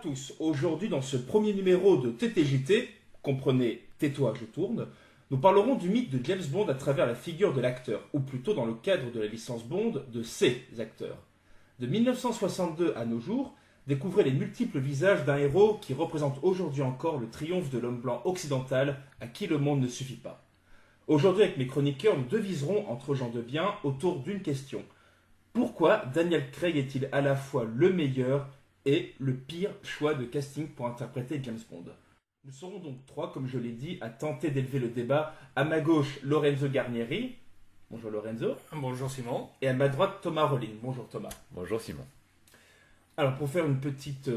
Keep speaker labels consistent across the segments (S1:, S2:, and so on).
S1: tous. Aujourd'hui, dans ce premier numéro de TTJT, comprenez Tais-toi, je tourne, nous parlerons du mythe de James Bond à travers la figure de l'acteur, ou plutôt dans le cadre de la licence Bond, de ses acteurs. De 1962 à nos jours, découvrez les multiples visages d'un héros qui représente aujourd'hui encore le triomphe de l'homme blanc occidental à qui le monde ne suffit pas. Aujourd'hui, avec mes chroniqueurs, nous deviserons entre gens de bien autour d'une question. Pourquoi Daniel Craig est-il à la fois le meilleur et le pire choix de casting pour interpréter James Bond? Nous serons donc trois, comme je l'ai dit, à tenter d'élever le débat. À ma gauche, Lorenzo Garnieri. Bonjour Lorenzo.
S2: Bonjour Simon.
S1: Et à ma droite, Thomas Rolling. Bonjour Thomas.
S3: Bonjour Simon.
S1: Alors, pour faire une petite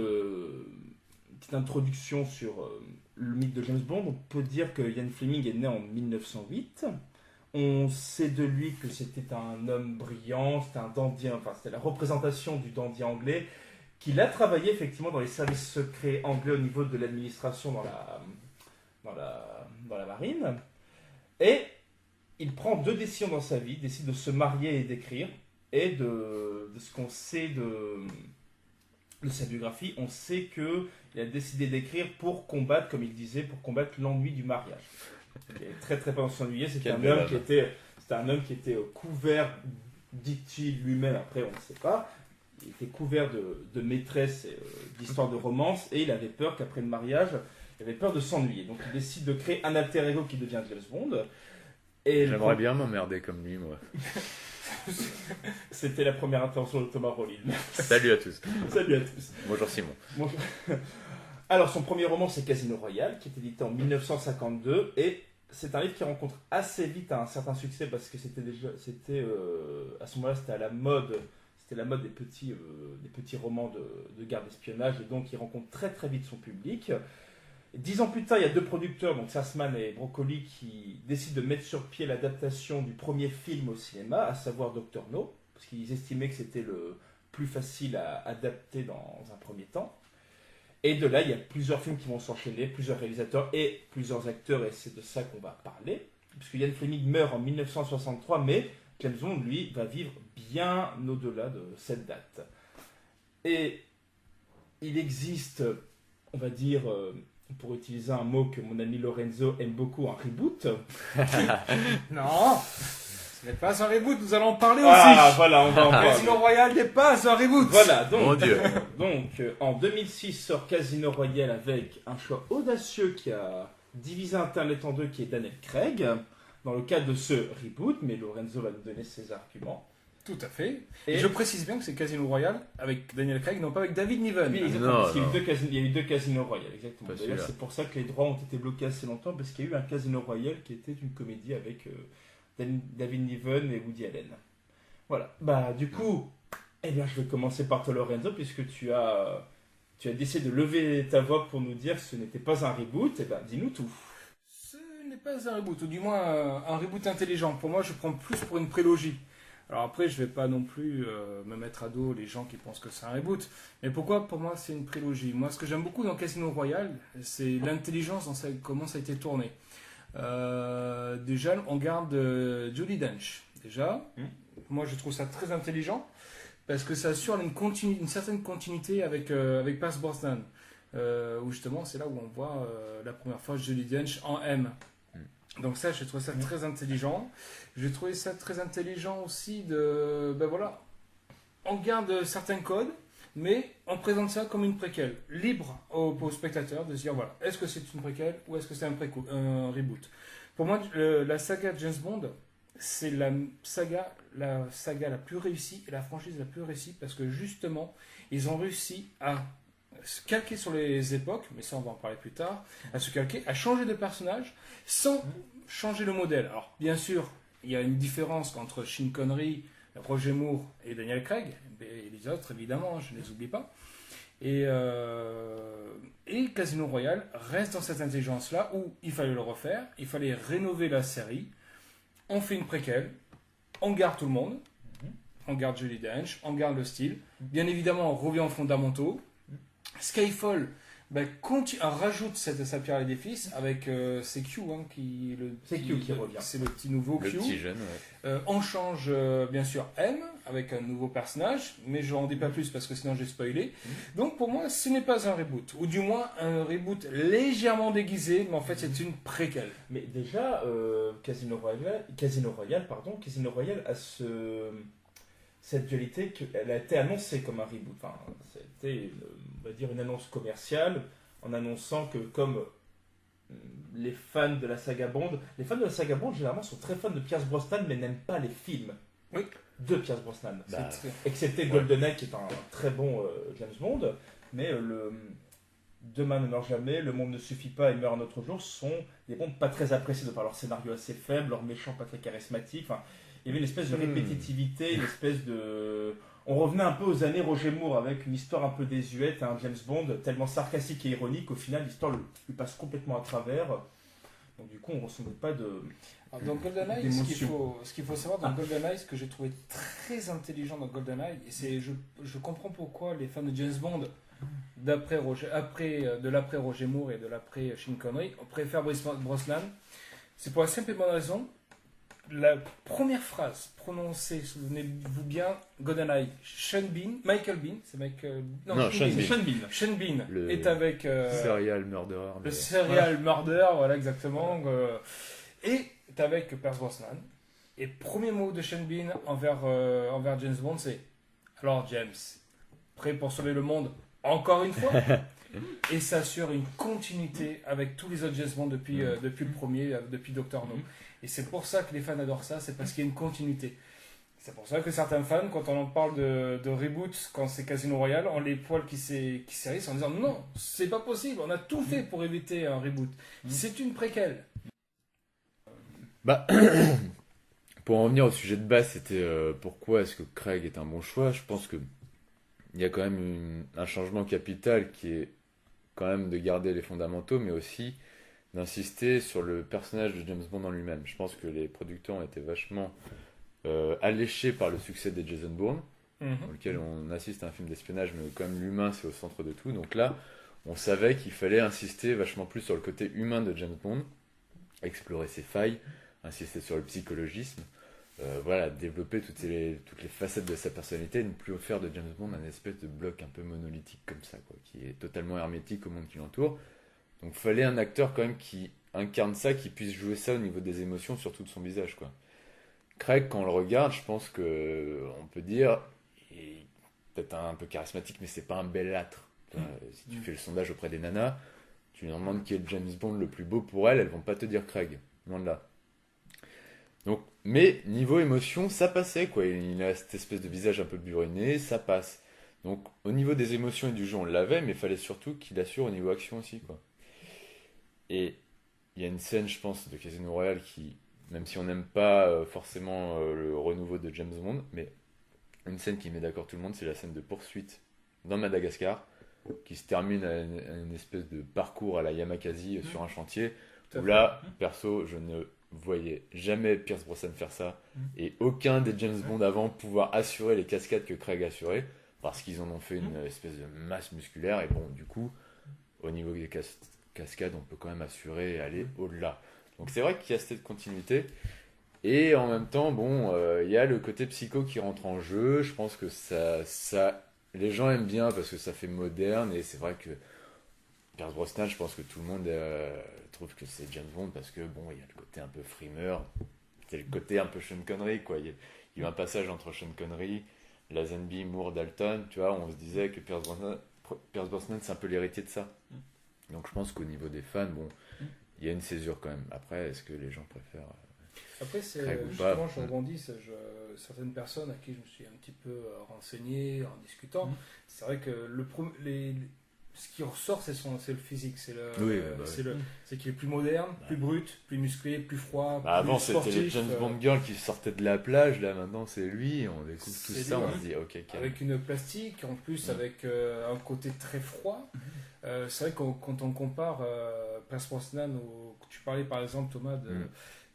S1: introduction sur le mythe de James Bond, on peut dire que Ian Fleming est né en 1908. On sait de lui que c'était un homme brillant, c'était un dandy, enfin c'était la représentation du dandy anglais, qu'il a travaillé effectivement dans les services secrets anglais au niveau de l'administration dans la marine. Et il prend deux décisions dans sa vie, il décide de se marier et d'écrire. Et de ce qu'on sait de sa biographie, on sait qu'il a décidé d'écrire pour combattre, comme il disait, pour combattre l'ennui du mariage. Il est très très pas s'ennuyer, c'était un homme qui était couvert, dit-il lui-même, après on ne sait pas, il était couvert de maîtresses et d'histoires de romance, et il avait peur qu'après le mariage, il avait peur de s'ennuyer. Donc il décide de créer un alter ego qui devient James Bond.
S3: J'aimerais bien m'emmerder comme lui, moi.
S1: C'était la première intervention de Thomas Rolling.
S3: Salut à tous.
S1: Salut à tous.
S3: Bonjour Simon.
S1: Bonjour. Alors, son premier roman, c'est Casino Royale, qui est édité en 1952, et c'est un livre qui rencontre assez vite un certain succès, parce que à ce moment-là, c'était à la mode, c'était la mode des petits romans de guerre d'espionnage, et donc il rencontre très très vite son public. 10 ans plus tard, il y a deux producteurs, donc Sassman et Broccoli, qui décident de mettre sur pied l'adaptation du premier film au cinéma, à savoir Dr. No, parce qu'ils estimaient que c'était le plus facile à adapter dans un premier temps. Et de là, il y a plusieurs films qui vont s'enchaîner, plusieurs réalisateurs et plusieurs acteurs, et c'est de ça qu'on va parler. Puisque Ian Fleming meurt en 1963, mais James Bond, lui, va vivre bien au-delà de cette date. Et il existe, on va dire, pour utiliser un mot que mon ami Lorenzo aime beaucoup, un reboot.
S2: Non, ce n'est pas un reboot, nous allons en parler
S1: Ah,
S2: aussi.
S1: voilà, on va en parler.
S2: Casino Royale n'est pas un reboot.
S1: Voilà, donc,
S3: Mon Dieu.
S1: En 2006 sort Casino Royale avec un choix audacieux qui a divisé Internet en deux, qui est Daniel Craig, dans le cadre de ce reboot, mais Lorenzo va nous donner ses arguments.
S2: Tout à fait.
S1: Et
S2: Et je précise bien que c'est Casino Royale avec Daniel Craig, non pas avec David Niven.
S1: Oui, exactement,
S3: Non,
S1: parce qu'il y a eu
S3: non.
S1: il y a eu deux Casino Royale, exactement.
S3: Pas
S1: D'ailleurs,
S3: celui-là.
S1: c'est pour ça que les droits ont été bloqués assez longtemps, parce qu'il y a eu un Casino Royale qui était une comédie avec David Niven et Woody Allen. Voilà. Bah, du coup, eh bien, je vais commencer par toi, Lorenzo, puisque tu as décidé de lever ta voix pour nous dire que ce n'était pas un reboot. Eh ben, dis-nous tout.
S2: Ce n'est pas un reboot, ou du moins un reboot intelligent. Pour moi, je prends plus pour une prélogie. Alors après, je vais pas non plus me mettre à dos les gens qui pensent que c'est un reboot. Mais pourquoi pour moi c'est une prélogie? Moi, ce que j'aime beaucoup dans Casino Royale, c'est l'intelligence dans comment ça a été tourné. Déjà, on garde Judi Dench. Déjà, moi je trouve ça très intelligent parce que ça assure une certaine continuité avec Pierce Brosnan. Où justement, c'est là où on voit la première fois Judi Dench en M. Donc ça, j'ai trouvé ça très intelligent. J'ai trouvé ça très intelligent aussi on garde certains codes, mais on présente ça comme une préquelle, libre aux spectateurs de se dire, voilà, est-ce que c'est une préquelle ou est-ce que c'est un reboot? Pour moi, la saga James Bond, c'est la saga la plus réussie et la franchise la plus réussie parce que justement, ils ont réussi à se calquer sur les époques, mais ça on va en parler plus tard, à se calquer, à changer de personnage sans changer le modèle. Alors bien sûr, il y a une différence entre Sean Connery, Roger Moore et Daniel Craig, et les autres évidemment, je ne les oublie pas. Et Casino Royale reste dans cette intelligence-là où il fallait le refaire, il fallait rénover la série, on fait une préquelle, on garde tout le monde, on garde Judi Dench, on garde le style, bien évidemment on revient aux fondamentaux. Skyfall, rajoute sa pierre à l'édifice avec c'est Q
S1: C'est Q qui revient.
S2: C'est le petit nouveau
S3: Le
S2: Q.
S3: petit jeune, ouais.
S2: On change bien sûr M avec un nouveau personnage, mais je n'en dis pas plus parce que sinon j'ai spoilé. Donc pour moi, ce n'est pas un reboot, ou du moins un reboot légèrement déguisé, mais en fait c'est une préquelle.
S1: Mais déjà, Casino Royale a cette dualité qu'elle a été annoncée comme un reboot. Enfin, c'était, on va dire, une annonce commerciale en annonçant que comme les fans de la saga Bond, généralement sont très fans de Pierce Brosnan mais n'aiment pas les films.
S2: Oui.
S1: De Pierce Brosnan.
S3: Bah,
S1: Excepté GoldenEye qui est un très bon James Bond, mais Demain ne meurt jamais, Le monde ne suffit pas et meurt un autre jour sont des Bonds pas très appréciés de par leur scénario assez faible, leur méchant pas très charismatique. Enfin, il y avait une espèce de répétitivité, une espèce de... On revenait un peu aux années Roger Moore avec une histoire un peu désuète, un James Bond tellement sarcastique et ironique, au final l'histoire lui passe complètement à travers. Donc du coup on ne ressentait pas de...
S2: Alors, dans GoldenEye, ce qu'il faut savoir dans GoldenEye, ce que j'ai trouvé très intelligent dans GoldenEye, et c'est je comprends pourquoi les fans de James Bond de l'après Roger Moore et de l'après Sean Connery préfèrent Brosnan, c'est pour la simple et bonne raison. La première phrase prononcée, souvenez-vous bien, GoldenEye, Michael Bean, c'est Michael...
S3: Non, Sean Bean.
S2: Sean Bean est avec...
S3: serial murderer.
S2: Le serial murderer, voilà exactement. Et t'es avec Pierce Brosnan. Et premier mot de Sean Bean envers James Bond, c'est « Alors James, prêt pour sauver le monde encore une fois ?» Et ça assure une continuité avec tous les autres James Bond depuis le premier, depuis Dr. No. Et c'est pour ça que les fans adorent ça, c'est parce qu'il y a une continuité. C'est pour ça que certains fans, quand on en parle de reboot, quand c'est Casino Royale, ont les poils qui s'hérissent en disant non, c'est pas possible, on a tout fait pour éviter un reboot. C'est une préquelle.
S3: Bah, pour en revenir au sujet de base, c'était pourquoi est-ce que Craig est un bon choix. Je pense que il y a quand même un changement capital qui est quand même de garder les fondamentaux, mais aussi d'insister sur le personnage de James Bond en lui-même. Je pense que les producteurs ont été vachement alléchés par le succès des Jason Bourne, dans lequel on assiste à un film d'espionnage, mais quand même l'humain c'est au centre de tout. Donc là, on savait qu'il fallait insister vachement plus sur le côté humain de James Bond, explorer ses failles, insister sur le psychologisme, voilà, développer toutes les facettes de sa personnalité et ne plus faire de James Bond un espèce de bloc un peu monolithique comme ça, quoi, qui est totalement hermétique au monde qui l'entoure. Donc il fallait un acteur quand même qui incarne ça, qui puisse jouer ça au niveau des émotions, surtout de son visage, quoi. Craig, quand on le regarde, je pense que on peut dire, il est peut-être un peu charismatique, mais c'est pas un bel âtre. Si tu fais le sondage auprès des nanas, tu leur demandes qui est James Bond le plus beau pour elles vont pas te dire Craig, loin de là. Donc, mais niveau émotion, ça passait, quoi. Il a cette espèce de visage un peu buriné, ça passe. Donc au niveau des émotions et du jeu, on l'avait, mais il fallait surtout qu'il assure au niveau action aussi, quoi. Et il y a une scène, je pense, de Casino Royale qui, même si on n'aime pas forcément le renouveau de James Bond, mais une scène qui met d'accord tout le monde, c'est la scène de poursuite dans Madagascar, qui se termine à une espèce de parcours à la Yamakasi sur un chantier, où là, perso, je ne voyais jamais Pierce Brosnan faire ça, et aucun des James Bond avant pouvoir assurer les cascades que Craig assurait, parce qu'ils en ont fait une espèce de masse musculaire, et bon, du coup, au niveau des cascades, on peut quand même assurer et aller au-delà. Donc c'est vrai qu'il y a cette continuité, et en même temps, bon, il y a le côté psycho qui rentre en jeu. Je pense que ça, les gens aiment bien parce que ça fait moderne, et c'est vrai que Pierce Brosnan, je pense que tout le monde trouve que c'est James Bond parce que bon, il y a le côté un peu frimeur, c'est le côté un peu Sean Connery, quoi. Il y a eu un passage entre Sean Connery, Lazenby, Moore, Dalton, tu vois, on se disait que Pierce Brosnan c'est un peu l'héritier de ça. Donc je pense qu'au niveau des fans, bon, il y a une césure quand même. Après, est-ce que les gens préfèrent
S2: Après, c'est
S3: Craig ou
S2: justement,
S3: pas
S2: je rebondis, certaines personnes à qui je me suis un petit peu renseigné en discutant, c'est vrai que ce qui ressort, c'est le physique, c'est qu'il est plus moderne, plus brut, plus musclé, plus froid. Plus
S3: avant,
S2: sportif,
S3: c'était les James Bond girls qui sortaient de la plage, là maintenant c'est lui, on découvre tout
S2: c'est
S3: ça,
S2: lui,
S3: on se dit ok, calme.
S2: avec une plastique, en plus avec un côté très froid. C'est vrai que quand on compare Pierce Brosnan tu parlais par exemple Thomas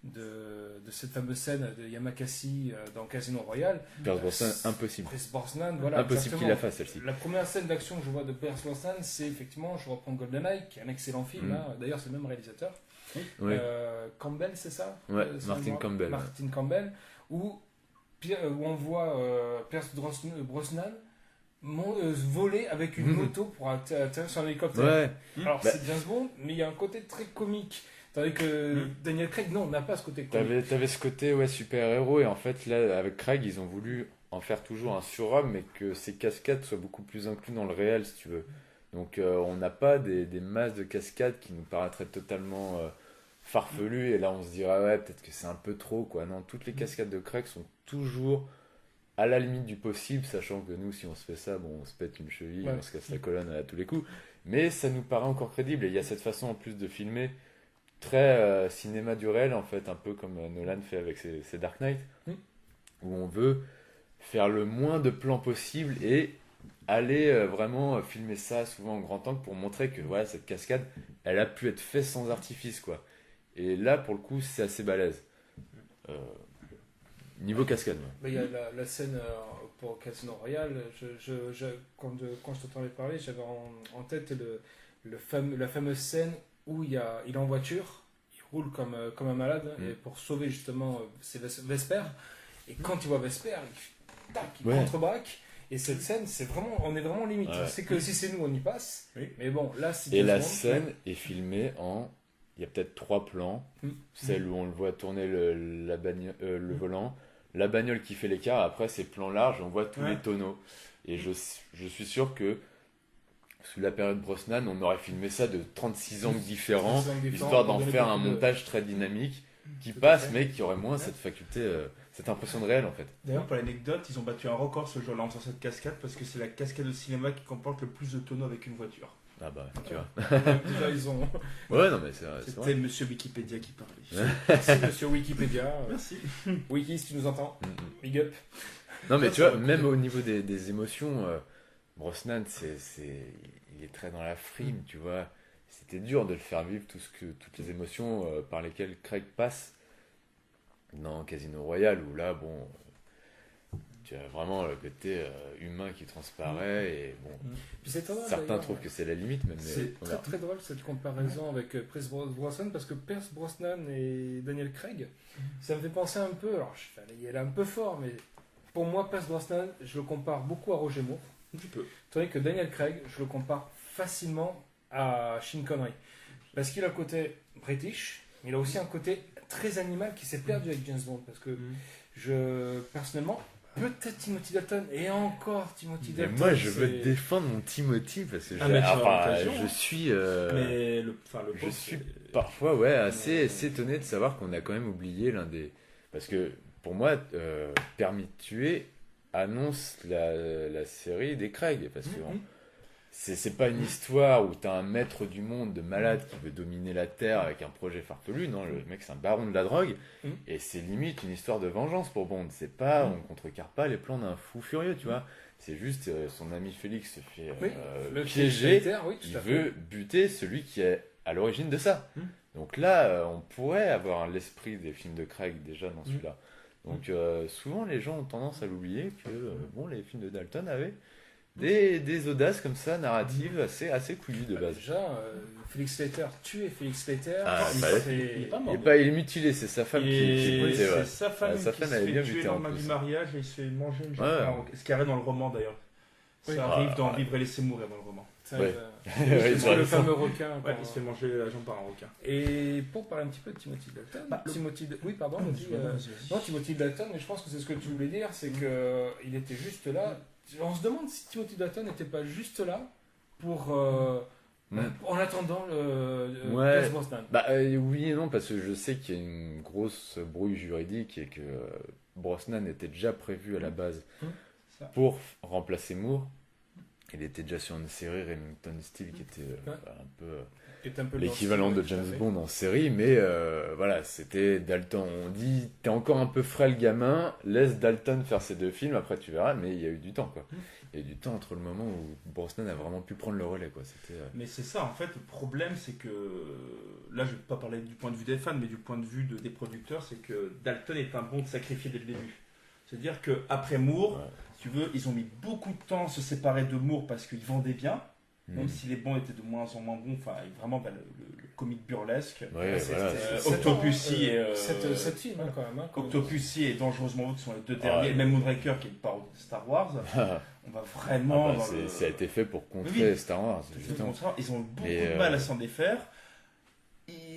S2: de cette fameuse scène de Yamakasi dans Casino Royale.
S3: Pierce Brosnan, impossible.
S2: Pierce Brosnan, voilà.
S3: Impossible qu'il la fasse, celle-ci.
S2: La première scène d'action que je vois de Pierce Brosnan, c'est effectivement, je reprends GoldenEye, qui est un excellent film, hein. D'ailleurs c'est le même réalisateur.
S3: Oui.
S2: Campbell, c'est ça?
S3: Ouais, Martin Campbell.
S2: Martin Campbell, où on voit Pierce Brosnan voler avec une moto pour atterrir sur un hélicoptère.
S3: Ouais.
S2: Alors c'est James Bond, mais il y a un côté très comique. Tandis que Daniel Craig, non, n'a pas ce côté comique.
S3: T'avais ce côté super-héros, et en fait, là, avec Craig, ils ont voulu en faire toujours un surhomme, mais que ses cascades soient beaucoup plus inclus dans le réel, si tu veux. Donc, on n'a pas des masses de cascades qui nous paraîtraient totalement farfelues, et là, on se dirait, ouais, peut-être que c'est un peu trop, quoi. Non, toutes les cascades de Craig sont toujours à la limite du possible, sachant que nous, si on se fait ça, bon, on se pète une cheville, on se casse la colonne à tous les coups, mais ça nous paraît encore crédible, et il y a cette façon, en plus, de filmer très cinéma du réel, en fait, un peu comme Nolan fait avec ses Dark Knight, où on veut faire le moins de plans possible et aller vraiment filmer ça souvent en grand angle pour montrer que voilà, cette cascade, elle a pu être faite sans artifice, quoi. Et là, pour le coup, c'est assez balèze. Niveau cascade.
S2: Il y a la scène pour Casino Royale, quand je t'entendais parler, j'avais en tête la fameuse scène où il est en voiture, il roule comme un malade, et pour sauver justement Vesper, et quand il voit Vesper, il contre-braque, et cette scène, on est vraiment limite. C'est que si c'est nous, on y passe, mais bon, là, c'est...
S3: Et la scène est filmée il y a peut-être 3 plans, celle où on le voit tourner le volant, la bagnole qui fait l'écart, après c'est plan large, on voit tous les tonneaux, et je suis sûr que sous la période Brosnan, on aurait filmé ça de 36 angles différents, histoire d'en faire un montage très dynamique, qui passe, mais qui aurait moins cette faculté, cette impression de réel, en fait.
S1: D'ailleurs, pour l'anecdote, ils ont battu un record ce jour-là en faisant cette cascade, parce que c'est la cascade de cinéma qui comporte le plus de tonneaux avec une voiture.
S3: Ah bah, tu vois.
S2: Déjà, ils ont...
S3: Ouais, non, mais c'est vrai.
S1: C'était Monsieur Wikipédia qui parlait.
S2: Merci, Monsieur Wikipédia.
S1: Merci.
S2: Wiki, si tu nous entends, big up.
S3: Non, mais tu vois, même au niveau des émotions, Brosnan, il est très dans la frime, tu vois. C'était dur de le faire vivre, toutes les émotions par lesquelles Craig passe dans Casino Royale, où là, bon, tu as vraiment le côté humain qui transparaît, et bon, certains trouvent que c'est la limite, même.
S2: C'est très très drôle cette comparaison avec Pierce Brosnan, parce que Pierce Brosnan et Daniel Craig, ça me fait penser un peu, alors il est un peu fort, mais pour moi, Pierce Brosnan, je le compare beaucoup à Roger Moore.
S1: Tu peux.
S2: Tandis que Daniel Craig, je le compare facilement à Sean Connery. Parce qu'il a un côté british, mais il a aussi un côté très animal qui s'est perdu avec James Bond. Parce que personnellement, peut-être Timothy Dalton, et encore Timothy Dalton.
S3: Moi, je veux défendre mon Timothy, parce que je suis parfois assez étonné de savoir qu'on a quand même oublié l'un des... Parce que pour moi, Permis de tuer annonce la série des Craig, parce que c'est pas une histoire où t'as un maître du monde de malade qui veut dominer la Terre avec un projet farfelu. Non, le mec c'est un baron de la drogue, et c'est limite une histoire de vengeance pour Bond. C'est pas, on contrecarre pas les plans d'un fou furieux, tu vois. C'est juste son ami Félix se fait piéger, il veut buter celui qui est à l'origine de ça. Donc là, on pourrait avoir l'esprit des films de Craig déjà dans celui-là. Donc souvent les gens ont tendance à l'oublier que les films de Dalton avaient des audaces comme ça, narratives assez couillues de base.
S2: Déjà, Félix Leiter, tuer Félix Leiter,
S1: il est pas mort.
S3: Il est mutilé, c'est sa femme qui est butée.
S1: C'est sa femme qui se fait tuer lors du mariage, et il se fait manger une jambe par un requin. Ce qui arrive dans le roman d'ailleurs. Ça arrive dans Vivre et laisser mourir dans le roman.
S2: C'est le fameux requin.
S1: Il se fait manger la jambe par un requin.
S2: Et pour parler un petit peu de Timothy Dalton, Timothy Dalton, mais je pense que c'est ce que tu voulais dire, c'est qu'il était juste là. On se demande si Timothy Dalton n'était pas juste là pour en attendant Pierce Brosnan.
S3: Oui et non, parce que je sais qu'il y a une grosse brouille juridique et que Brosnan était déjà prévu à la base pour remplacer Moore. Il était déjà sur une série, Remington Steele, qui était
S2: Ouais.
S3: un peu
S2: Qui est un peu
S3: l'équivalent
S2: dans
S3: de
S2: le style,
S3: James
S2: tout à fait.
S3: Bond en série, mais voilà, c'était Dalton. On dit, t'es encore un peu frais le gamin, laisse Dalton faire ses 2 films, après tu verras, mais il y a eu du temps, quoi. Il y a eu du temps entre le moment où Brosnan a vraiment pu prendre le relais, quoi. C'était,
S1: Mais c'est ça, en fait, le problème, c'est que. Là, je vais pas parler du point de vue des fans, mais du point de vue des producteurs, c'est que Dalton est un Bond sacrifié dès le début. C'est-à-dire qu'après Moore,
S3: ouais.
S1: si tu veux, ils ont mis beaucoup de temps à se séparer de Moore parce qu'ils vendaient bien, même
S3: Mm.
S1: si les Bonds étaient de moins en moins bons, enfin, vraiment, le comique burlesque.
S3: Ouais,
S2: C'était-
S3: voilà.
S2: c'était
S1: Octopussy
S2: 7 ans,
S1: et,
S2: 7 films hein, quand même. Hein, quand même.
S1: Octopussy et Dangereusement Haute sont les 2
S3: Ah,
S1: derniers,
S3: ouais.
S1: même Moonraker qui est une parodie de Star Wars. On va vraiment
S3: Ah bah,
S1: dans le...
S3: ça a été fait pour contrer
S1: Oui.
S3: Star Wars,
S1: C'est
S3: justement.
S1: le contraire. Ils ont eu beaucoup
S3: Mais,
S1: de mal à s'en défaire.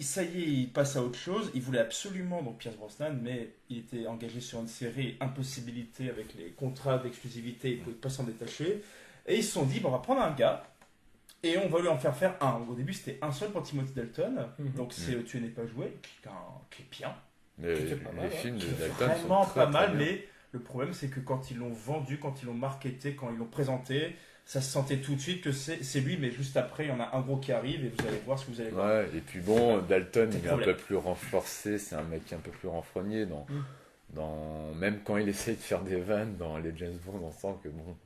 S1: Ça y est, il passe à autre chose. Il voulait absolument, donc Pierce Brosnan, mais il était engagé sur une série, impossibilité avec les contrats d'exclusivité, il ne pouvait pas s'en détacher. Et ils se sont dit, bon, on va prendre un gars et on va lui en faire un. Au début, c'était un seul pour Timothy Dalton,
S2: Mhm.
S1: donc c'est Tu n'es pas joué, qui est bien.
S3: Mais
S2: C'était pas mal,
S3: les
S2: ouais.
S3: films de
S1: Qui est
S3: Dalton
S1: vraiment
S3: sont très,
S1: pas
S3: très
S1: mal,
S3: bien.
S1: mais le problème, c'est que quand ils l'ont vendu, quand ils l'ont marketé, quand ils l'ont présenté, ça se sentait tout de suite que c'est lui, mais juste après, il y en a un gros qui arrive et vous allez voir ce que vous allez voir.
S3: Ouais, et puis bon, Dalton,
S1: C'est
S3: il
S1: le
S3: est un
S1: problème.
S3: peu plus renforcé, c'est un mec un peu plus renfrogné
S2: Mm.
S3: même quand il essaye de faire des vannes dans les James Bond, on sent que bon,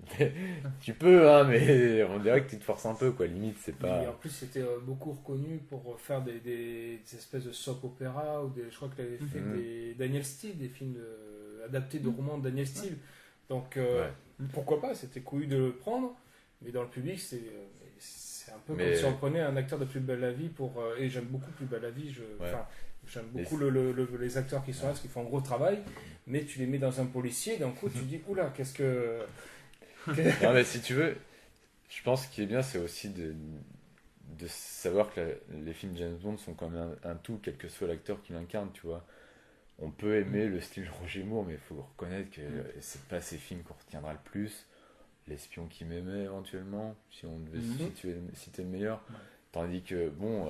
S3: tu peux, hein, mais on dirait que tu te forces un peu, quoi, limite, c'est
S2: Et en
S3: pas...
S2: plus, c'était beaucoup reconnu pour faire des espèces de soap opéra ou je crois qu'il avait fait
S3: Mhm.
S2: des Daniel Steele, des films adaptés de romans de Daniel Steele. Donc
S3: Ouais.
S2: pourquoi pas, c'était couillu de le prendre, mais dans le public, c'est un peu
S3: Mais-
S2: comme si on prenait un acteur de Plus belle la vie et j'aime beaucoup Plus belle la vie.
S3: Ouais.
S2: Enfin, j'aime
S3: Mais
S2: beaucoup les acteurs qui sont là, parce qu'ils font un gros travail, mais tu les mets dans un policier, d'un coup tu dis oula, qu'est-ce que.
S3: Non, mais si tu veux, je pense qu'il est bien, c'est aussi de savoir que les films James Bond sont quand même un tout, quel que soit l'acteur qui l'incarne, tu vois. On peut aimer le style Roger Moore, mais il faut reconnaître que c'est pas ces films qu'on retiendra le plus. L'espion qui m'aimait éventuellement, si on devait citer le meilleur.
S1: Ouais.
S3: Tandis que, bon,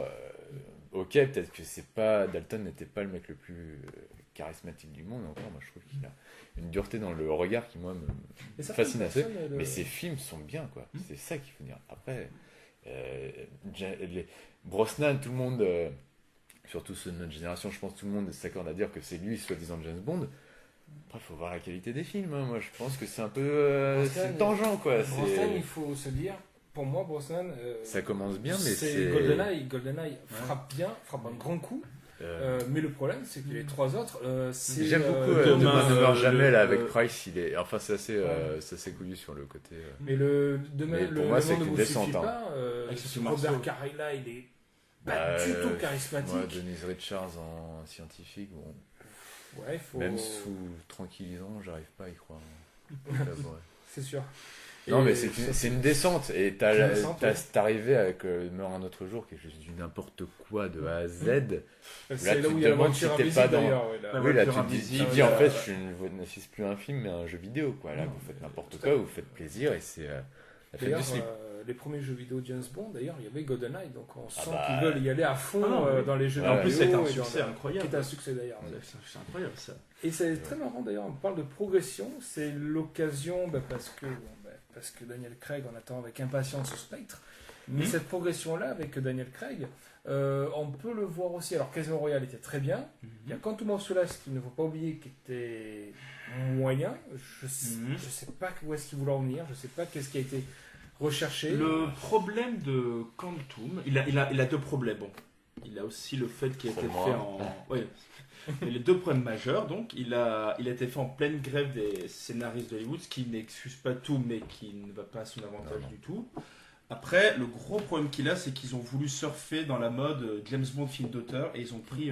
S3: ok, peut-être que c'est pas Dalton n'était pas le mec le plus charismatique du monde, encore, moi je trouve qu'il a une dureté dans le regard qui, moi,
S2: Et ça
S3: fascine assez.
S2: personne,
S3: Mais ces films sont bien, quoi. C'est ça qu'il faut dire. Après, Brosnan, tout le monde, surtout ceux de notre génération, je pense que tout le monde s'accorde à dire que c'est lui, soi-disant James Bond. Après, il faut voir la qualité des films. Hein. Moi, je pense que c'est un peu.
S2: Brosnan,
S3: C'est tangent, quoi.
S2: Brosnan, il faut se dire, pour moi, Brosnan.
S3: Ça commence bien, mais
S2: c'est
S3: c'est.
S2: GoldenEye frappe bien, frappe un grand coup. Mais le problème, c'est que les 3 autres, c'est.
S3: J'aime beaucoup
S1: Demain,
S3: Demain ne meurt jamais là
S1: le-
S3: avec Price. Il est. Enfin, c'est assez couillu sur le côté.
S2: Mais demain,
S3: Mais pour
S2: le
S3: moi,
S2: monde
S3: c'est
S2: ne
S3: qu'une
S2: vous
S3: descente,
S2: suffit
S3: hein.
S2: pas.
S1: Avec ce
S2: Robert
S1: Marceau.
S2: Carrey là, il est pas du tout charismatique.
S3: Ouais, Denise Richards en scientifique, bon.
S2: Ouais, il faut.
S3: Même sous tranquillisant, j'arrive pas à y croire. J'avouerai.
S2: C'est sûr.
S3: Non,
S2: Et
S3: mais
S2: ça,
S3: c'est une descente. Et
S2: C'est une descente, ouais.
S3: t'es arrivé avec Meurt un autre jour, qui est juste du n'importe quoi de A à Z.
S2: C'est là
S3: tu
S2: où
S3: te
S2: il y a la
S3: demandes
S2: voiture
S3: si t'es
S2: invisible
S3: pas dans-
S2: d'ailleurs. Ouais, là.
S1: La
S3: Oui, là,
S1: voiture
S3: tu te
S1: invisible,
S3: dis, en fait,
S1: euh,
S3: vous n'assistez plus un film, mais un jeu vidéo, quoi. Là, vous faites n'importe
S2: tout à
S3: quoi,
S2: fait.
S3: vous faites plaisir, et c'est la fête
S2: D'ailleurs,
S3: du slip.
S2: les premiers jeux vidéo James Bond, d'ailleurs, il y avait GoldenEye, donc on sent
S3: bah,
S2: qu'ils veulent y aller à fond
S1: Ah non, oui.
S2: dans les jeux
S3: Ouais,
S1: En
S2: vidéo.
S1: plus, ça a été un
S2: et dans
S1: succès
S2: le-
S1: incroyable.
S2: Qui est un succès d'ailleurs. ouais.
S1: C'est incroyable ça.
S2: Et c'est très marrant d'ailleurs, on parle de progression, c'est l'occasion parce que Daniel Craig, on attend avec impatience ce Spectre, mais cette progression-là avec Daniel Craig, on peut le voir aussi. Alors Casino Royale était très bien, il y a Quantum of Solace qu'il ne faut pas oublier qui était moyen, je sais pas où est-ce qu'il voulait en venir, je sais pas qu'est-ce qui a été recherché.
S1: Le problème de Quantum, il a 2 problèmes. Bon, il a aussi le fait qu'il a été fait
S3: Problème.
S1: en. Ouais. Et les 2 problèmes majeurs, donc, il a été fait en pleine grève des scénaristes d'Hollywood, ce qui n'excuse pas tout, mais qui ne va pas à son avantage
S3: Non.
S1: du tout. Après, le gros problème qu'il a, c'est qu'ils ont voulu surfer dans la mode James Bond film d'auteur, et ils ont pris.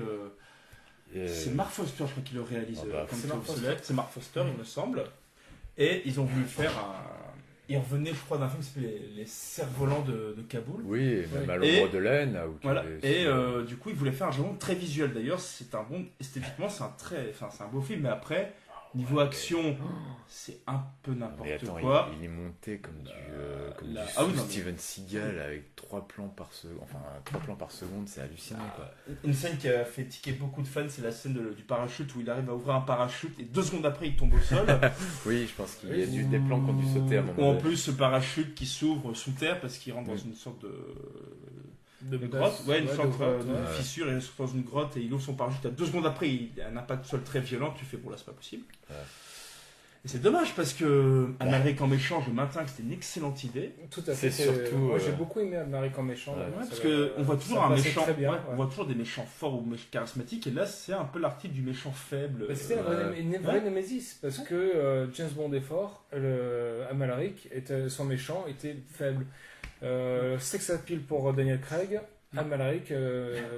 S1: C'est Mark Foster, je crois, qui le réalise.
S3: Ah bah,
S1: Quantum
S2: c'est Mark
S1: of
S2: Foster.
S1: Solace. C'est Mark Foster, il me semble. Et ils ont voulu faire un. Ils revenaient, je crois, d'un film qui s'appelait Les Cerfs-Volants de Kaboul.
S3: Oui, et même à
S1: Et-
S3: l'ombre de laine. Là, où tu
S1: Voilà.
S3: avais-
S1: Et du coup, ils voulaient faire un James Bond très visuel. D'ailleurs, c'est un bon. Esthétiquement, c'est un beau film. Mais après, Niveau action, c'est un peu
S3: Mais
S1: n'importe
S3: attends,
S1: quoi.
S3: il est monté comme du
S1: là-
S3: sous
S1: ah oui, non, mais-
S3: Steven Seagal avec 3 plans par seconde. Enfin, 3 plans par seconde, c'est hallucinant, quoi.
S1: Une scène qui a fait tiquer beaucoup de fans, c'est la scène du parachute où il arrive à ouvrir un parachute et 2 secondes après il tombe au sol.
S3: Oui, je pense qu'il y a des plans qui ont dû sauter à un
S1: Ou
S3: moment
S1: en
S3: donné.
S1: plus ce parachute qui s'ouvre sous terre parce qu'il rentre dans une sorte de grotte, ouais, une sorte de
S3: ouais.
S1: fissure, il se retrouve dans une grotte et il ouvre son parachute. À 2 secondes après, il a un impact sol très violent. Tu fais bon là, c'est pas possible.
S3: Ouais.
S1: Et c'est dommage parce que Amalric en méchant, je maintiens que c'était une excellente idée.
S2: Tout à fait.
S3: C'est surtout,
S2: Moi, j'ai beaucoup aimé Almaric en méchant.
S3: Ouais,
S2: Ça
S1: Parce
S2: va-
S1: que on voit toujours
S2: ça
S1: un
S2: passait
S1: méchant,
S2: très bien,
S1: ouais,
S2: ouais.
S1: on voit toujours des méchants forts ou charismatiques et là c'est un peu l'archétype du méchant faible.
S2: Bah, c'était une vraie Némésis parce que James Bond est fort, Amalric, son méchant, était faible. Sex appeal pour Daniel Craig, Amalric,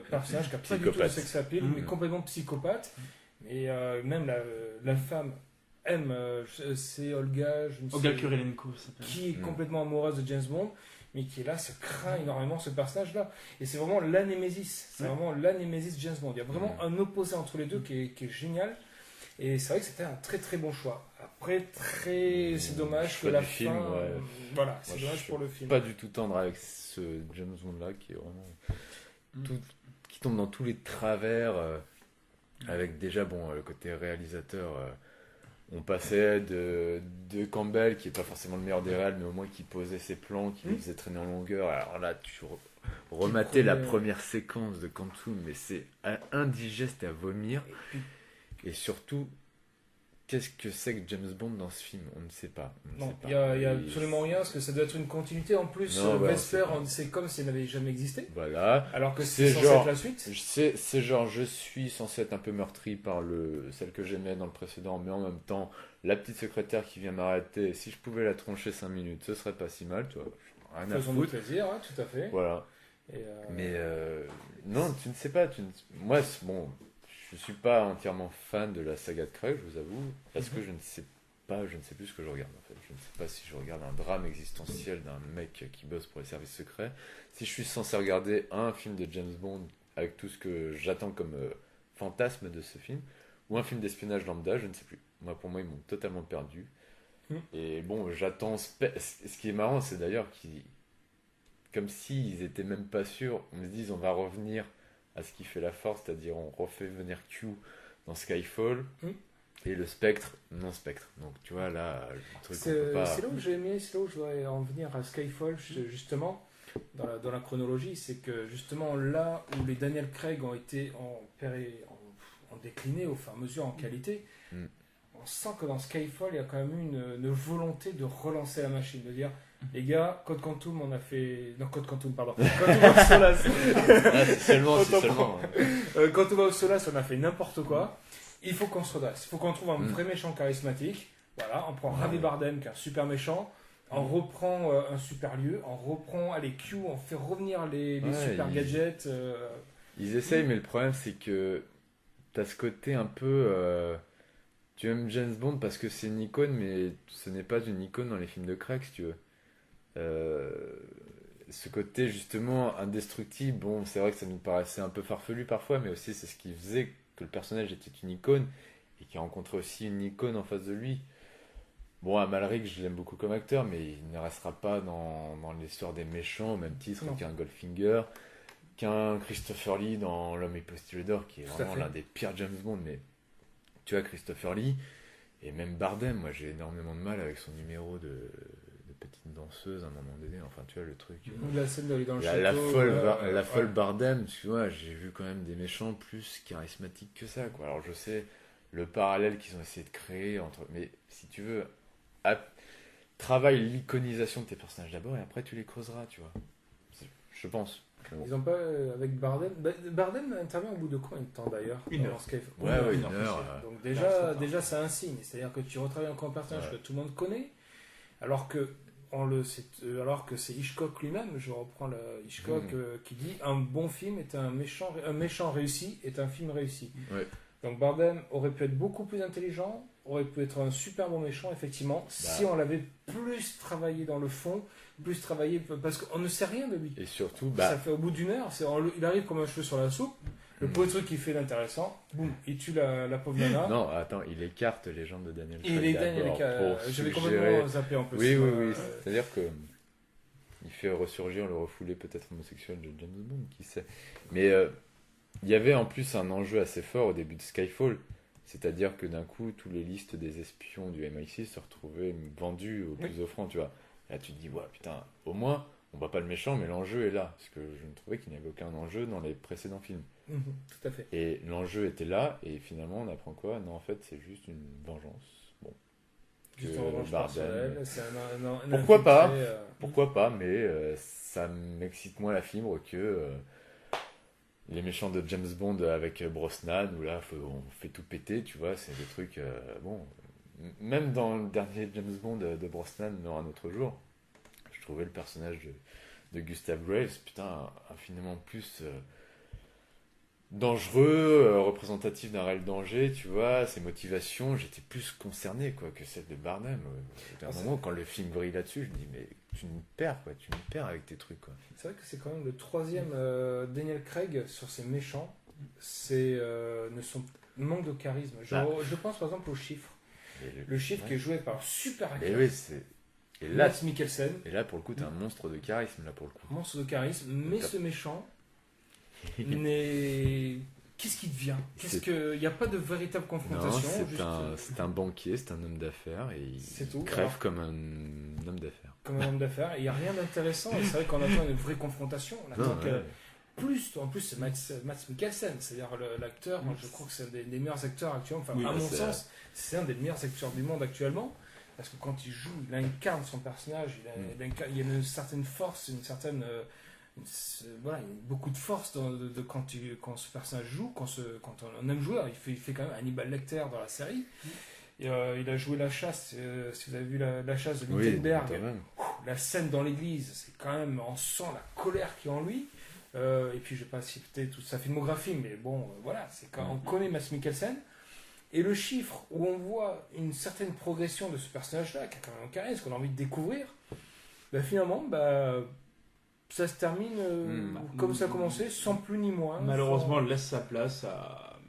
S2: personnage qui a pas du tout de
S3: Psychopathe.
S2: sex appeal, mais complètement psychopathe. Et même la femme aime, c'est Olga, je ne sais
S1: Olga Kurylenko, ça s'appelle.
S2: qui est complètement amoureuse de James Bond, mais qui est là, se craint énormément ce personnage-là. Et c'est vraiment la Némésis, c'est vraiment la Némésis James Bond. Il y a vraiment un opposé entre les deux qui est génial. Et c'est vrai que c'était un très très bon choix. Après, c'est dommage que
S3: choix
S2: la
S3: du
S2: fin.
S3: film, ouais.
S2: Voilà,
S3: Moi,
S2: c'est
S3: je
S2: dommage
S3: suis
S2: pour le film.
S3: Pas du tout tendre avec ce James Bond là qui est vraiment qui tombe dans tous les travers avec déjà le côté réalisateur on passait de Campbell qui est pas forcément le meilleur des réals mais au moins qui posait ses plans qui les faisait traîner en longueur. Alors là tu rematais la première séquence de Quantum mais c'est indigeste à vomir et surtout qu'est-ce que c'est que James Bond dans ce film? On ne sait pas.
S2: Non, il y a absolument rien, parce que ça doit être une continuité. En plus,
S3: Non,
S2: Vesper, c'est comme s'il n'avait jamais existé.
S3: Voilà.
S2: Alors que
S3: C'est
S2: c'est censé
S3: genre-
S2: être la suite.
S3: C'est genre, je suis censé être un peu meurtri par celle que j'aimais dans le précédent, mais en même temps, la petite secrétaire qui vient m'arrêter, si je pouvais la troncher 5 minutes, ce serait pas si mal, tu vois. Rien à
S2: Faisons-nous
S3: foutre.
S2: plaisir, hein, tout à fait.
S3: Voilà.
S2: Et,
S3: Mais non, tu ne sais pas. Moi, bon, je suis pas entièrement fan de la saga de Craig, je vous avoue, parce que je ne sais plus ce que je regarde en fait. Je ne sais pas si je regarde un drame existentiel d'un mec qui bosse pour les services secrets, si je suis censé regarder un film de James Bond avec tout ce que j'attends comme fantasme de ce film, ou un film d'espionnage lambda, je ne sais plus. Moi, pour moi, ils m'ont totalement perdu. Et bon, j'attends. Ce qui est marrant, c'est d'ailleurs comme s'ils étaient même pas sûrs, on se dit on va revenir à ce qui fait la force, c'est-à-dire on refait venir Q dans Skyfall et le Spectre non Spectre. Donc tu vois là, le truc on peut pas.
S2: C'est là où j'ai aimé, c'est là où je voudrais en venir à Skyfall, justement, dans la chronologie, c'est que justement là où les Daniel Craig ont été en décliné au fur et à mesure en qualité, on sent que dans Skyfall, il y a quand même eu une volonté de relancer la machine, de dire les gars, Code Quantum, on a fait. Non, Code Quantum, pardon. Quantum of Solace.
S3: C'est seulement.
S2: Quantum of Solace, on a fait n'importe quoi. Il faut qu'on se redresse. Il faut qu'on trouve un vrai méchant charismatique. Voilà, on prend Javier Bardem, qui est un super méchant. On reprend un super lieu. On reprend les Q. On fait revenir les super gadgets.
S3: Ils essayent, mais le problème, c'est que t'as ce côté un peu. Tu aimes James Bond parce que c'est une icône, mais ce n'est pas une icône dans les films de Craig, si tu veux. Ce côté justement indestructible, bon, c'est vrai que ça nous paraissait un peu farfelu parfois, mais aussi c'est ce qui faisait que le personnage était une icône et qui rencontrait aussi une icône en face de lui. Bon, Amalric, je l'aime beaucoup comme acteur, mais il ne restera pas dans l'histoire des méchants au même titre qu'un Goldfinger, qu'un Christopher Lee dans L'Homme et Postillé d'Or, qui est vraiment l'un des pires James Bond. Mais tu vois, Christopher Lee et même Bardem, moi j'ai énormément de mal avec son numéro de petite danseuse à un moment donné, enfin tu vois le truc.
S2: La scène d'aller dans le
S3: la
S2: château.
S3: folle Bardem, tu vois, j'ai vu quand même des méchants plus charismatiques que ça, quoi. Alors je sais le parallèle qu'ils ont essayé de créer entre. Mais si tu veux, travaille l'iconisation de tes personnages d'abord et après tu les creuseras, tu vois. Je pense.
S2: Ils ont pas avec Bardem. Bardem intervient au bout de combien de temps d'ailleurs?
S1: Une heure.
S3: Ouais, une heure.
S2: Donc déjà c'est un signe, c'est-à-dire que tu retravailles encore un personnage que tout le monde connaît, alors que c'est Hitchcock lui-même. Je reprends Hitchcock qui dit un bon film est un méchant réussi est un film réussi.
S3: Ouais.
S2: Donc Bardem aurait pu être beaucoup plus intelligent, aurait pu être un super bon méchant effectivement, si on l'avait plus travaillé dans le fond, plus travaillé parce qu'on ne sait rien de lui.
S3: Et surtout,
S2: ça fait au bout d'une heure, il arrive comme un cheveu sur la soupe. Le premier truc qu'il fait d'intéressant, boum, il tue la pauvre nana.
S3: Non, attends, il écarte les jambes de Daniel Craig.
S2: Et les Daniel
S3: d'abord
S2: Craig,
S3: pour
S2: j'avais
S3: suggérer-
S2: complètement zappé en plus.
S3: Oui. C'est-à-dire que il fait ressurgir le refoulé peut-être homosexuel de James Bond, qui sait. Mais il y avait en plus un enjeu assez fort au début de Skyfall. C'est-à-dire que d'un coup, toutes les listes des espions du MI6 se retrouvaient vendues au plus offrant, tu vois. Là, tu te dis, ouais, putain, au moins, on voit pas le méchant, mais l'enjeu est là. Parce que je ne trouvais qu'il n'y avait aucun enjeu dans les précédents films.
S2: Tout à fait.
S3: Et l'enjeu était là, et finalement, on apprend quoi? Non, en fait, c'est juste une vengeance. Bon.
S2: Juste
S3: Que
S2: en revanche
S3: Bardem-
S2: personnelle, c'est un
S3: Pourquoi pas
S2: infiltré,
S3: Pourquoi pas, mais ça m'excite moins la fibre que les méchants de James Bond avec Brosnan, où là, on fait tout péter, tu vois, c'est des trucs... bon, même dans le dernier James Bond de Brosnan, dans un autre jour, je trouvais le personnage de Gustav Graves, putain, infiniment plus dangereux, représentatif d'un réel danger, tu vois, ses motivations, j'étais plus concerné quoi que celle de Barnum. À un moment, quand le film brille là-dessus, je me dis, mais tu me perds, quoi, tu me perds avec tes trucs, quoi.
S2: C'est vrai que c'est quand même le troisième Daniel Craig sur ses méchants. Manque de charisme. Je pense par exemple au chiffre. Le chiffre qui est joué par un super acteur.
S3: Et oui, et là,
S2: Mads Mikkelsen.
S3: et là, pour le coup, t'as un monstre de charisme, là, pour le coup.
S2: Monstre de charisme, mais ce méchant n'est. Qu'est-ce qu'il devient? Il n'y a pas de véritable
S3: Non,
S2: confrontation.
S3: c'est un banquier, c'est un homme d'affaires, et
S2: C'est
S3: il
S2: tout.
S3: crève
S2: Alors,
S3: comme un homme d'affaires.
S2: comme un homme d'affaires. Il n'y a rien d'intéressant. Et c'est vrai qu'on attend une vraie confrontation. On attend
S3: Non,
S2: que.
S3: ouais.
S2: En plus, c'est Mads Mikkelsen, c'est-à-dire l'acteur. Moi, je crois que c'est un des meilleurs acteurs actuellement. Enfin,
S1: Oui,
S2: à
S1: bah,
S2: mon
S1: c'est-
S2: sens, c'est un des meilleurs acteurs du monde actuellement. Parce que quand il joue, il incarne son personnage. Il y a une certaine force, une certaine. Voilà, il y a beaucoup de force quand ce personnage joue, quand on aime jouer. Il fait quand même Hannibal Lecter dans la série. Et, il a joué La Chasse, si vous avez vu La Chasse de
S3: Oui,
S2: Wittenberg.
S3: quand même.
S2: La scène dans l'église, c'est quand même, on sent la colère qui est en lui. Et puis je vais pas citer toute sa filmographie, mais bon, voilà, c'est quand on connaît Mads Mikkelsen. Et le chiffre où on voit une certaine progression de ce personnage-là, qui a quand même un charisme, qu'on a envie de découvrir, finalement, ça se termine comme ça a commencé, sans plus ni moins.
S1: Malheureusement, elle laisse sa place à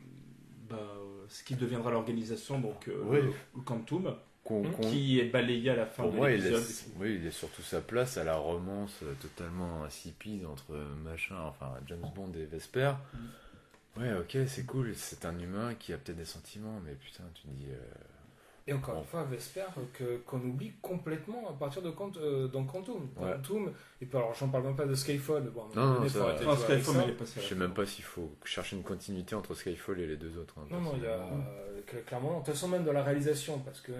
S1: ce qui deviendra l'organisation, donc
S3: Oui.
S1: le Quantum,
S3: Qu'on-
S1: qui est balayé à la fin
S3: Pour
S1: de
S3: moi,
S1: l'épisode.
S3: il laisse surtout sa place à la romance totalement insipide entre James Bond et Vesper. Ouais, ok, c'est cool, c'est un humain qui a peut-être des sentiments, mais putain, tu te dis...
S2: Et encore une fois, Vesper, qu'on oublie complètement à partir de dans Quantum.
S3: Ouais.
S2: Quantum, et puis alors j'en parle même pas de Skyfall. Bon,
S3: Non,
S2: il
S3: ça
S2: faut
S3: va.
S2: arrêter de
S1: Non,
S2: jouer avec
S1: Skyfall,
S2: ça.
S1: mais il est passé à
S3: Je
S1: la
S3: sais
S1: fin.
S3: même pas s'il faut chercher une continuité entre Skyfall et les deux autres. Hein,
S2: Non, il y a
S3: personnellement.
S2: clairement, de toute façon même dans la réalisation, parce que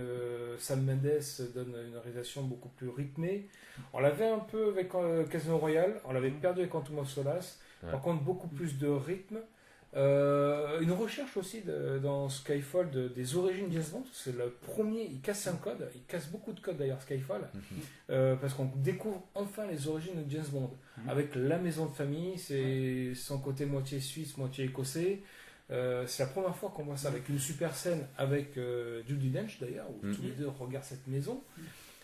S2: Sam Mendes donne une réalisation beaucoup plus rythmée. On l'avait un peu avec Casino Royale, on l'avait perdu avec Quantum of Solace.
S3: Ouais.
S2: Par contre, beaucoup plus de rythme. Une recherche aussi dans Skyfall des origines James Bond. C'est le premier, il casse un code, il casse beaucoup de codes d'ailleurs Skyfall, parce qu'on découvre enfin les origines de James Bond. Avec la maison de famille, c'est son côté moitié suisse, moitié écossais. C'est la première fois qu'on voit ça avec une super scène avec Judi Dench d'ailleurs, où tous les deux regardent cette maison.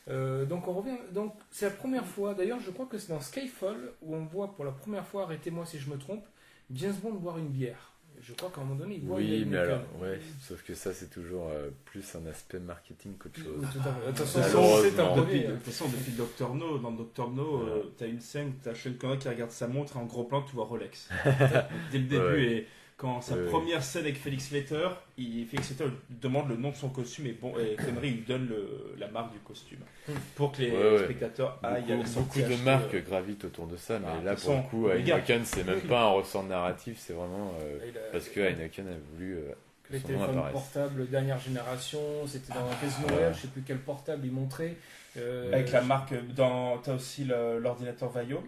S2: Donc on revient. Donc c'est la première fois. D'ailleurs, je crois que c'est dans Skyfall où on voit pour la première fois, arrêtez-moi si je me trompe, James Bond boire une bière. Je crois qu'à un moment donné, il boit une
S3: Oui,
S2: bière.
S3: mais alors, ouais, sauf que ça, c'est toujours plus un aspect marketing qu'autre chose.
S2: Oui, tout à fait. De toute façon,
S3: Malheureusement.
S2: c'est un
S1: Depuis,
S2: brevet.
S1: de toute façon, depuis Dr. No, dans Dr. No,
S3: Voilà.
S1: t'as une scène, t'as Sean Connery qui regarde sa montre et en gros plan, tu vois Rolex. Dès le début,
S3: Ouais.
S1: et quand sa
S3: Ouais.
S1: première scène avec Felix Leiter, Felix Leiter lui demande le nom de son costume et Connery lui donne la marque du costume pour que les
S3: Ouais.
S1: spectateurs aillent à la
S3: Beaucoup
S1: sortie
S3: de
S1: acheter,
S3: marques gravitent autour de ça, mais
S1: Ah,
S3: là,
S1: de toute
S3: pour le
S1: façon,
S3: coup,
S1: les gars.
S3: Heineken, c'est même pas un ressort narratif, c'est vraiment parce que
S2: Les
S3: Heineken a voulu que son nom
S2: téléphones
S3: apparaisse.
S2: portables dernière génération, c'était dans Casino Royale, je sais plus quel portable ils montraient.
S1: avec la marque, t'as aussi l'ordinateur Vaio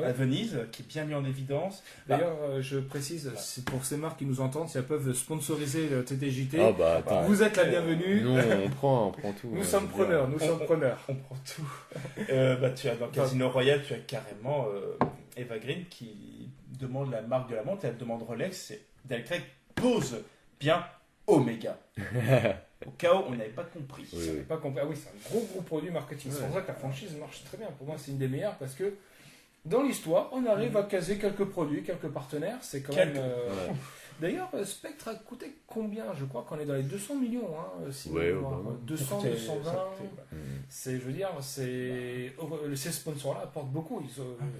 S1: à Venise qui est bien mis en évidence.
S2: D'ailleurs, je précise, c'est pour ces marques qui nous entendent, si elles peuvent sponsoriser le TTJT,
S3: Ah bah attends,
S2: vous êtes la bienvenue.
S3: nous on prend tout.
S2: Nous
S3: je
S2: sommes
S3: veux dire.
S2: preneurs, nous sommes preneurs.
S1: On prend tout. Tu as dans Casino Royale, tu as carrément Eva Green qui demande la marque de la montre, elle demande Rolex, et Daniel Craig pose bien Omega. Au cas où on n'avait pas compris.
S3: Oui,
S2: J'avais
S3: oui.
S2: pas compris. Ah oui, c'est un gros produit marketing. C'est pour ça que la franchise marche très bien. Pour moi, c'est une des meilleures parce que dans l'histoire, on arrive à caser quelques produits, quelques partenaires. C'est quand même.
S3: Ouais.
S2: D'ailleurs, Spectre a coûté combien? Je crois qu'on est dans les 200 millions. Si
S3: Ouais,
S2: ma mémoire.
S3: ouais.
S2: 200,
S1: Écoutez,
S2: 220.
S1: ça,
S2: C'est, je veux dire, ces sponsors-là apportent beaucoup.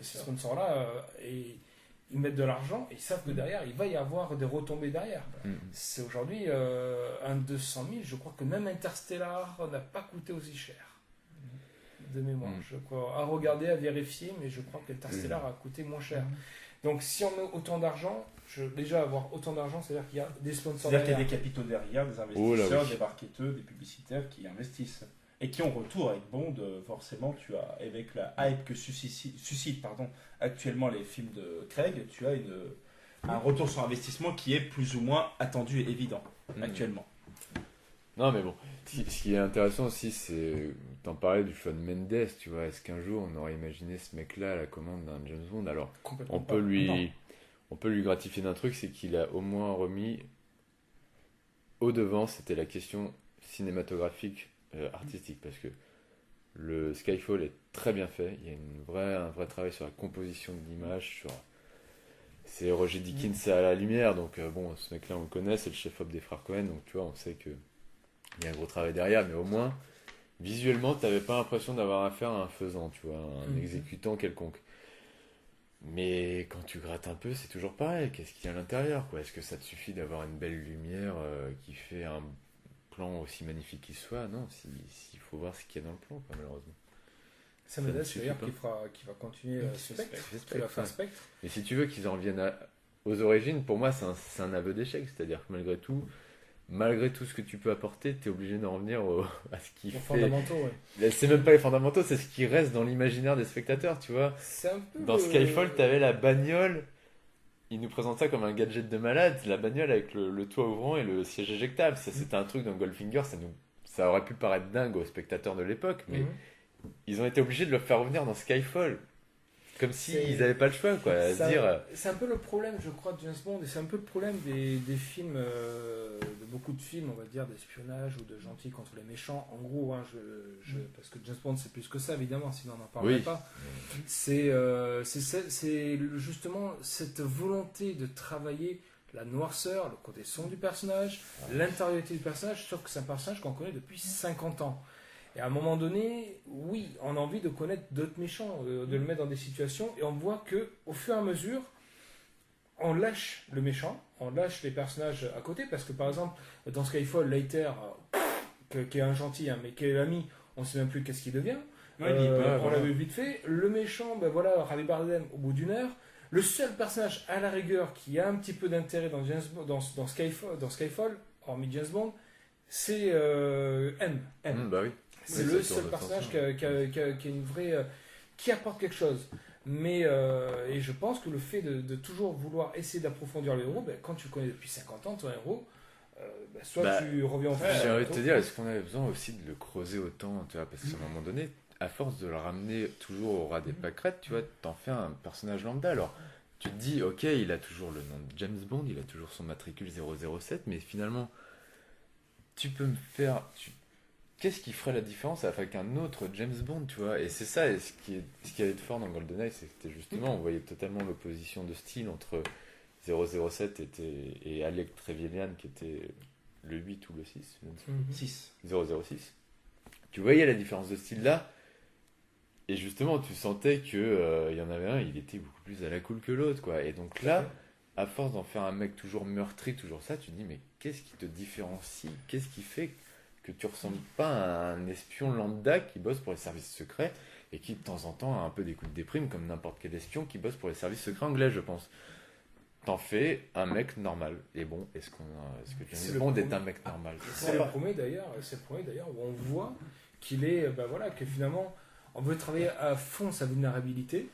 S2: Ces sponsors-là, ils mettent de l'argent et ils savent que derrière, il va y avoir des retombées derrière. C'est aujourd'hui un 200 000. Je crois que même Interstellar n'a pas coûté aussi cher. De mémoire, je crois. À regarder, à vérifier, mais je crois qu'Interstellar a coûté moins cher. Donc, si on met autant d'argent, déjà avoir autant d'argent, c'est-à-dire qu'il y a des sponsors
S1: C'est-à-dire qu'il y a
S2: derrière.
S1: des capitaux derrière, des
S3: Oh là
S1: investisseurs,
S3: oui.
S1: des marketeurs, des publicitaires qui investissent. Et qui ont retour avec Bond, forcément, tu as, avec la hype que suscite actuellement les films de Craig, tu as un retour sur investissement qui est plus ou moins attendu et évident actuellement.
S3: Non, mais bon, ce qui est intéressant aussi, c'est, t'en parlais du Shawn Mendes, tu vois, est-ce qu'un jour on aurait imaginé ce mec-là à la commande d'un James Bond? Alors,
S2: Complètement
S3: on
S2: pas.
S3: peut
S2: Non.
S3: lui gratifier d'un truc, c'est qu'il a au moins remis au devant, c'était la question cinématographique, artistique, parce que le Skyfall est très bien fait, il y a un vrai travail sur la composition de l'image, c'est Roger Dickens à la lumière, donc bon, ce mec-là on le connaît, c'est le chef-op des frères Cohen, donc tu vois, on sait que il y a un gros travail derrière, mais au moins, visuellement, t'avais pas l'impression d'avoir affaire à un faisant, tu vois, un exécutant quelconque. Mais quand tu grattes un peu, c'est toujours pareil. Qu'est-ce qu'il y a à l'intérieur, quoi? Est-ce que ça te suffit d'avoir une belle lumière qui fait un plan aussi magnifique qu'il soit? Non, s'il faut voir ce qu'il y a dans le plan, quoi, malheureusement.
S2: Sam
S3: Ça ne
S2: Mendes,
S3: suffit
S2: d'ailleurs,
S3: pas.
S2: qui va continuer Spectre.
S3: Spectre,
S2: Qui va faire
S3: ouais.
S2: Spectre.
S3: Et si tu veux qu'ils en reviennent aux origines, pour moi, c'est un aveu d'échec. C'est-à-dire que malgré tout ce que tu peux apporter, tu es obligé d'en revenir à ce qui
S2: Les
S3: fait.
S2: fondamentaux, ouais.
S3: C'est même pas les fondamentaux, c'est ce qui reste dans l'imaginaire des spectateurs, tu vois.
S2: C'est un peu.
S3: Dans Skyfall, t'avais la bagnole. Ils nous présentent ça comme un gadget de malade, la bagnole avec le toit ouvrant et le siège éjectable. Ça, c'était un truc dans Goldfinger, ça aurait pu paraître dingue aux spectateurs de l'époque, mais ils ont été obligés de le faire revenir dans Skyfall. Comme s'ils n'avaient pas le choix, quoi. À se dire.
S2: C'est un peu le problème, je crois, de James Bond, et c'est un peu le problème des films, de beaucoup de films, on va dire, d'espionnage ou de gentils contre les méchants. En gros, hein, parce que James Bond, c'est plus que ça, évidemment, sinon on n'en parlerait
S3: Oui.
S2: pas. C'est justement cette volonté de travailler la noirceur, le côté sombre du personnage, l'intériorité du personnage, sauf que c'est un personnage qu'on connaît depuis 50 ans. Et à un moment donné, oui, on a envie de connaître d'autres méchants, de le mettre dans des situations, et on voit que au fur et à mesure, on lâche le méchant, on lâche les personnages à côté, parce que par exemple, dans Skyfall, Leiter, qui est un gentil, hein, mais qui est l'ami, on ne sait même plus qu'est-ce qu'il devient.
S1: Ouais, il est pas,
S2: on
S1: voilà.
S2: l'avait vite fait. Le méchant, ben voilà, Javier Bardem, au bout d'une heure. Le seul personnage à la rigueur qui a un petit peu d'intérêt dans Skyfall, hormis James Bond, c'est M.
S3: Bah oui.
S2: C'est
S3: Oui,
S2: le
S3: ça
S2: seul
S3: tourne
S2: personnage
S3: dans ce
S2: qui a une vraie. Qui apporte quelque chose. Mais, et je pense que le fait de toujours vouloir essayer d'approfondir le héros, ben, quand tu le connais depuis 50 ans, ton héros, ben, soit tu reviens en
S3: J'ai envie de te dire, est-ce qu'on avait besoin aussi de le creuser autant, tu vois, parce qu'à un moment donné, à force de le ramener toujours au ras des pâquerettes, tu vois, t'en fais un personnage lambda. Alors, tu te dis, ok, il a toujours le nom de James Bond, il a toujours son matricule 007, mais finalement, tu peux me faire... Qu'est-ce qui ferait la différence avec un autre James Bond, tu vois? Et c'est ça, et ce qui avait de fort dans GoldenEye, c'était justement, on voyait totalement l'opposition de style entre 007 et Alec Trevelyan, qui était le 8 ou le 6, je ne sais pas.
S1: 6.
S3: 006. Tu voyais la différence de style là, et justement, tu sentais que il y en avait un, il était beaucoup plus à la cool que l'autre, quoi. Et donc là, à force d'en faire un mec toujours meurtri, toujours ça, tu te dis, mais qu'est-ce qui te différencie? Qu'est-ce qui fait que tu ressembles pas à un espion lambda qui bosse pour les services secrets et qui de temps en temps a un peu des coups de déprime comme n'importe quel espion qui bosse pour les services secrets anglais, je pense. T'en fais un mec normal. Et bon, est-ce que James Bond est un mec normal?
S2: C'est le premier d'ailleurs où on voit qu'il est, ben voilà, que finalement on veut travailler à fond sa vulnérabilité,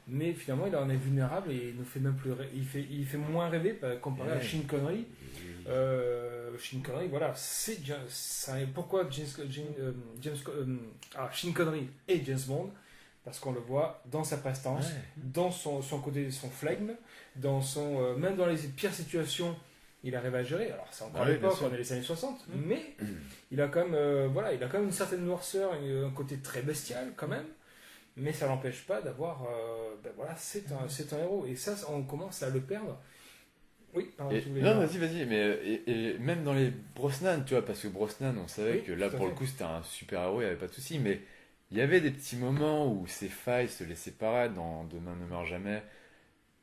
S2: mais finalement il en est vulnérable et il nous fait même plus, il fait moins rêver comparé à Sean Connery. Sean Connery, voilà, pourquoi Sean Connery et James Bond, parce qu'on le voit dans sa prestance, dans son côté, son flegme, même dans les pires situations, il arrive à gérer. Alors c'est encore l'époque, on est les années 60, mais il a quand même, il a quand même une certaine noirceur, un côté très bestial quand même, mais ça l'empêche pas d'avoir, voilà, c'est un héros, et ça, on commence à le perdre. Oui, pardon, tu voulais
S3: Non,
S2: dire.
S3: vas-y, mais et même dans les Brosnan, tu vois, parce que Brosnan, on savait
S2: Oui,
S3: que là,
S2: tout à
S3: pour le
S2: fait.
S3: coup, c'était un super héros, il n'y avait pas de souci, mais il y avait des petits moments où ses failles se laissaient paraître dans Demain ne meurt jamais.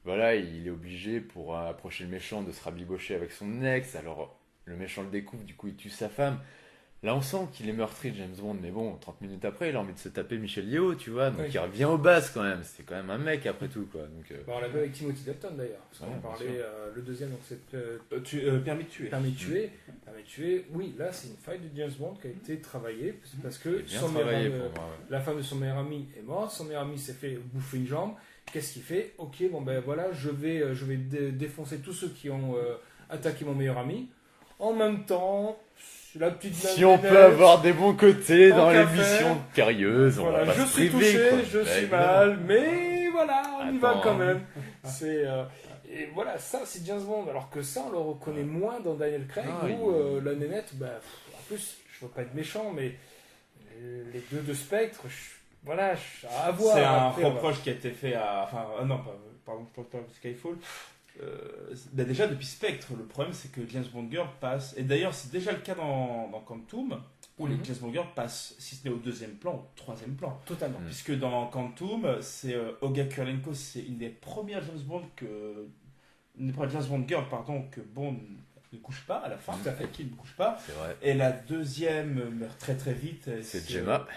S3: Voilà, il est obligé pour approcher le méchant de se rabibocher avec son ex, alors le méchant le découvre, du coup il tue sa femme. Là on sent qu'il est meurtri, James Bond, mais bon, 30 minutes après il a envie de se taper Michel Yeo, tu vois, donc
S2: Oui.
S3: il revient aux bases quand même, c'est quand même un mec après tout, quoi. Donc,
S2: Bon, on l'a vu avec Timothy Dalton d'ailleurs, parce qu'on
S3: Ouais, bien
S2: parlait,
S3: sûr.
S2: le deuxième, donc c'est
S1: Permis de tuer.
S2: Permis de tuer. Permis de tuer, oui, là c'est une faille de James Bond qui a été travaillée, parce que
S3: Bien
S2: son meilleur
S3: travaillé
S2: ami,
S3: pour moi, ouais.
S2: la femme de son meilleur ami est morte, son meilleur ami s'est fait bouffer une jambe. Qu'est-ce qu'il fait? Ok, bon ben voilà, je vais défoncer tous ceux qui ont attaqué mon meilleur ami. En même temps, la petite
S3: Si on peut avoir des bons côtés
S2: Tant
S3: dans
S2: qu'à
S3: les missions
S2: faire,
S3: périlleuses, on
S2: voilà,
S3: va pas
S2: je
S3: se
S2: suis
S3: priver,
S2: touché,
S3: quoi.
S2: je
S3: Bah,
S2: suis
S3: évidemment.
S2: mal, mais voilà, on y va
S3: Attends.
S2: quand même. C'est et voilà, ça c'est James Bond, alors que ça on le reconnaît moins dans Daniel Craig,
S3: Ah,
S2: où la nénette, bah, en plus, je veux pas être méchant, mais les deux de Spectre, voilà, à voir.
S1: C'est un
S2: après, on va-
S1: reproche qui a été fait à. Enfin, non, pardon, je parle de Skyfall. Bah déjà, depuis Spectre, le problème c'est que James Bond Girl passe. Et d'ailleurs, c'est déjà le cas dans Quantum, où les
S2: Mhm.
S1: James Bond Girl passent, si ce n'est au deuxième plan, au troisième plan.
S2: Totalement.
S3: Mm.
S1: Puisque dans Quantum, c'est Olga Kurylenko, c'est une des premières James Bond une des premières James Bond Girl, pardon, que Bond ne couche pas à la fin,
S2: Tout à fait.
S1: avec qui il ne couche pas.
S3: C'est vrai.
S1: Et la deuxième meurt très très vite.
S3: C'est Gemma.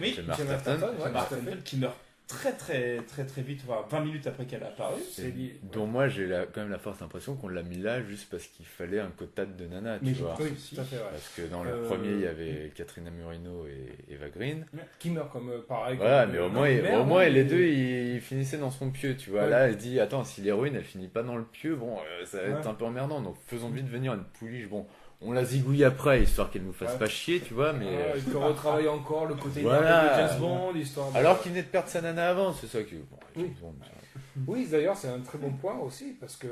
S1: Oui,
S3: Gemma
S2: Gemma
S3: Arterton.
S2: Arterton, ouais.
S1: Gemma
S2: tout à fait.
S1: Arterton, qui meurt très très très très vite, enfin 20 minutes après qu'elle a apparu.
S2: C'est lié.
S3: Dont moi j'ai quand même la forte impression qu'on l'a mis là juste parce qu'il fallait un quota de nana, tu
S1: Mais
S3: vois.
S2: Oui, tout à fait, ouais.
S3: Parce que dans le premier il y avait Katrina Murino et Eva Green.
S2: Qui meurt comme pareil.
S3: Voilà,
S2: comme,
S3: mais au
S2: merde,
S3: moins
S2: hein,
S3: les
S2: mais-
S3: deux ils finissaient dans son pieu, tu vois.
S2: Ouais.
S3: Là elle se dit attends, si l'héroïne elle finit pas dans le pieu, bon ça va être
S1: Ouais.
S3: un peu emmerdant, donc faisons vite venir une pouliche. Bon, on la zigouille après histoire qu'elle nous fasse
S1: Ouais.
S3: pas chier, tu vois, mais.
S2: Ah, il peut retravailler encore le côté
S3: Voilà.
S2: énervé de James Bond, histoire de...
S3: Alors qu'il venait de perdre sa nana avant, c'est ça qui. Bon,
S2: Oui.
S3: bon,
S2: Oui, d'ailleurs, c'est un très bon point aussi, parce que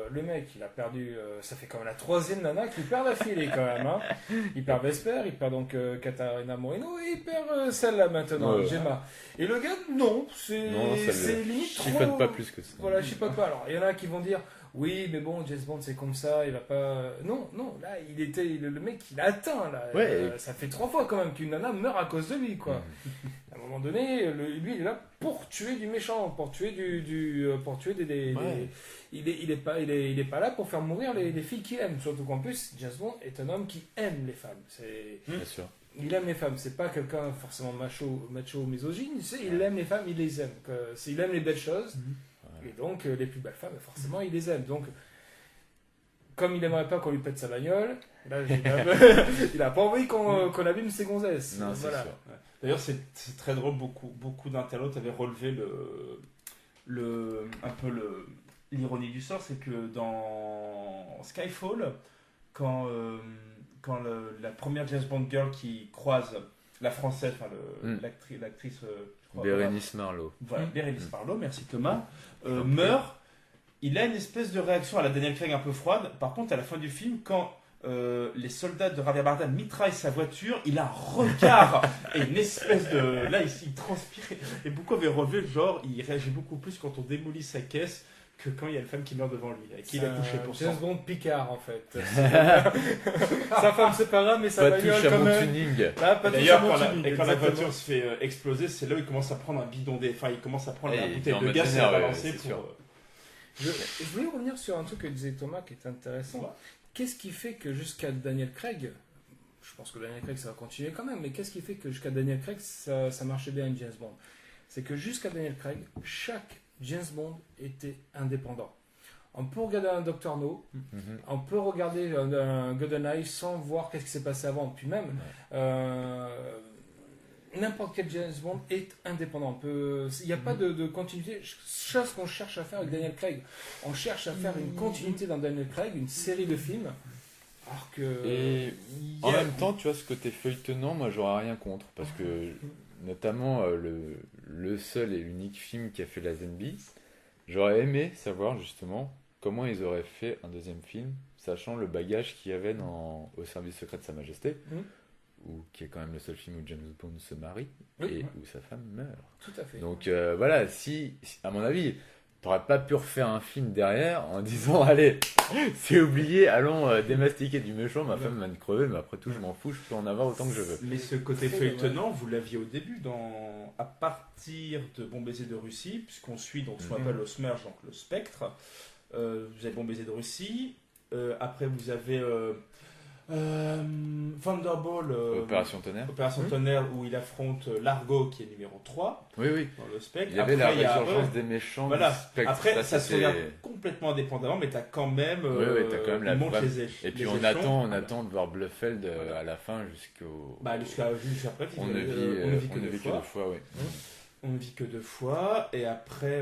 S2: le mec, il a perdu... ça fait quand même la troisième nana qu'il perd d'affilée, quand même. Hein. Il perd Vesper, il perd donc Katharina Moreno, et il perd celle-là maintenant,
S3: Ouais.
S2: Gemma. Et le gars, non, c'est
S3: non, ça
S2: c'est limite
S3: chiffonne
S2: trop...
S3: pas plus que ça.
S2: Voilà, je sais pas quoi. Alors, il y en a qui vont dire, oui, mais bon, James Bond, c'est comme ça, il va pas... Non, là, le mec, il a atteint, là.
S3: Ouais.
S2: Ça fait 3 fois, quand même, qu'une nana meurt à cause de lui, quoi. À un moment donné, lui, il est là pour tuer du méchant, pour tuer pour tuer
S3: Ouais.
S2: il est pas là pour faire mourir les filles qu'il aime. Surtout qu'en plus, James Bond est un homme qui aime les femmes.
S3: Bien sûr.
S2: Il aime les femmes. C'est pas quelqu'un forcément macho misogyne. Il aime les femmes, il les aime. Il aime les belles choses. Et donc, les plus belles femmes, forcément, il les aime. Donc, comme il aimerait pas qu'on lui pète sa bagnole, là, il a pas envie qu'on abîme ses gonzesses.
S3: Non, c'est
S2: Voilà.
S3: sûr.
S1: D'ailleurs, c'est très drôle, beaucoup d'internautes avaient relevé l'ironie du sort, c'est que dans Skyfall, quand la première James Bond girl qui croise la française, enfin l'actrice, je crois,
S3: Bérénice Marlowe.
S1: voilà, Bérénice Marlowe, merci Thomas, meurt, il a une espèce de réaction à la Daniel Craig un peu froide. Par contre, à la fin du film, quand les soldats de Javier Bardem mitraillent sa voiture, il a un regard et une espèce de... Là, il transpire. Et beaucoup avaient relevé, genre, il réagit beaucoup plus quand on démolit sa caisse que quand il y a une femme qui meurt devant lui, avec qui il a couché pour
S2: James
S1: ça.
S2: Bond Picard, en fait. Sa femme, c'est pas grave, mais sa
S3: Pas
S2: bagnole,
S3: touche à
S2: quand
S3: mon
S2: même.
S3: tuning.
S2: Là, pas touche à
S1: D'ailleurs,
S2: mon
S1: quand,
S2: tuning,
S1: et quand la
S2: exactement.
S1: voiture se fait exploser, c'est là où il commence à prendre un bidon enfin, il commence à prendre
S3: Et
S1: la
S3: il
S1: bouteille
S3: peut en
S1: de
S3: mettre
S1: gaz et
S3: une,
S1: la
S3: ouais,
S1: balancer
S3: c'est
S1: pour...
S3: sûr.
S2: Je voulais revenir sur un truc que disait Thomas qui est intéressant.
S1: Ouais.
S2: Qu'est-ce qui fait que jusqu'à Daniel Craig, je pense que Daniel Craig ça va continuer quand même, mais qu'est-ce qui fait que jusqu'à Daniel Craig ça marchait bien une James Bond? C'est que jusqu'à Daniel Craig, chaque James Bond était indépendant. On peut regarder un Dr No, on peut regarder un GoldenEye sans voir qu'est-ce qui s'est passé avant. Puis même, n'importe quel James Bond est indépendant. Il n'y a pas de continuité. Chose qu'on cherche à faire avec Daniel Craig. On cherche à faire une continuité dans Daniel Craig, une série de films. Alors que...
S3: Et
S2: il y
S3: en
S2: a-
S3: même temps, tu vois, ce côté feuilletonnant, moi j'aurais rien contre. Parce que, notamment, le seul et l'unique film qui a fait la Zenby, j'aurais aimé savoir justement comment ils auraient fait un deuxième film, sachant le bagage qu'il y avait au service secret de Sa Majesté,
S2: Mhm.
S3: qui est quand même le seul film où James Bond se marie
S2: Oui,
S3: et
S2: ouais.
S3: où sa femme meurt.
S2: Tout à fait.
S3: Donc voilà, si, à mon avis, t'aurais pas pu refaire un film derrière en disant allez, c'est oublié, allons démastiquer du méchant, ma femme va me crever, mais après tout, je m'en fous, je peux en avoir autant que je veux.
S1: Mais ce côté
S2: Très
S1: feuilletonnant, vous l'aviez au début, à partir de Bon Baiser de Russie, puisqu'on suit donc ce qu'on appelle le Smurge, donc le spectre. Vous avez Bon Baiser de Russie. Après, vous avez Thunderball,
S3: Opération Tonnerre.
S1: Opération Tonnerre, où il affronte Largo, qui est numéro 3
S3: Oui, oui.
S1: dans le spectre.
S3: Il y avait
S1: Après,
S3: la
S1: il y a-
S3: résurgence des méchants
S1: Voilà.
S3: du spectre.
S1: Après, ça se
S3: c'était-
S1: regarde complètement indépendamment, mais t'as quand même,
S3: Oui, oui, t'as quand même la
S1: il monte
S3: vraie-
S1: les
S3: Et puis
S1: les
S3: on
S1: échelons.
S3: attend de voir Blofeld
S1: Voilà.
S3: à la fin jusqu'au.
S1: Bah, jusqu'à après,
S3: On ne vit,
S1: on ne vit que
S3: on ne
S1: deux
S3: vit que
S1: fois.
S3: deux fois, oui.
S1: On ne vit que deux fois, et après,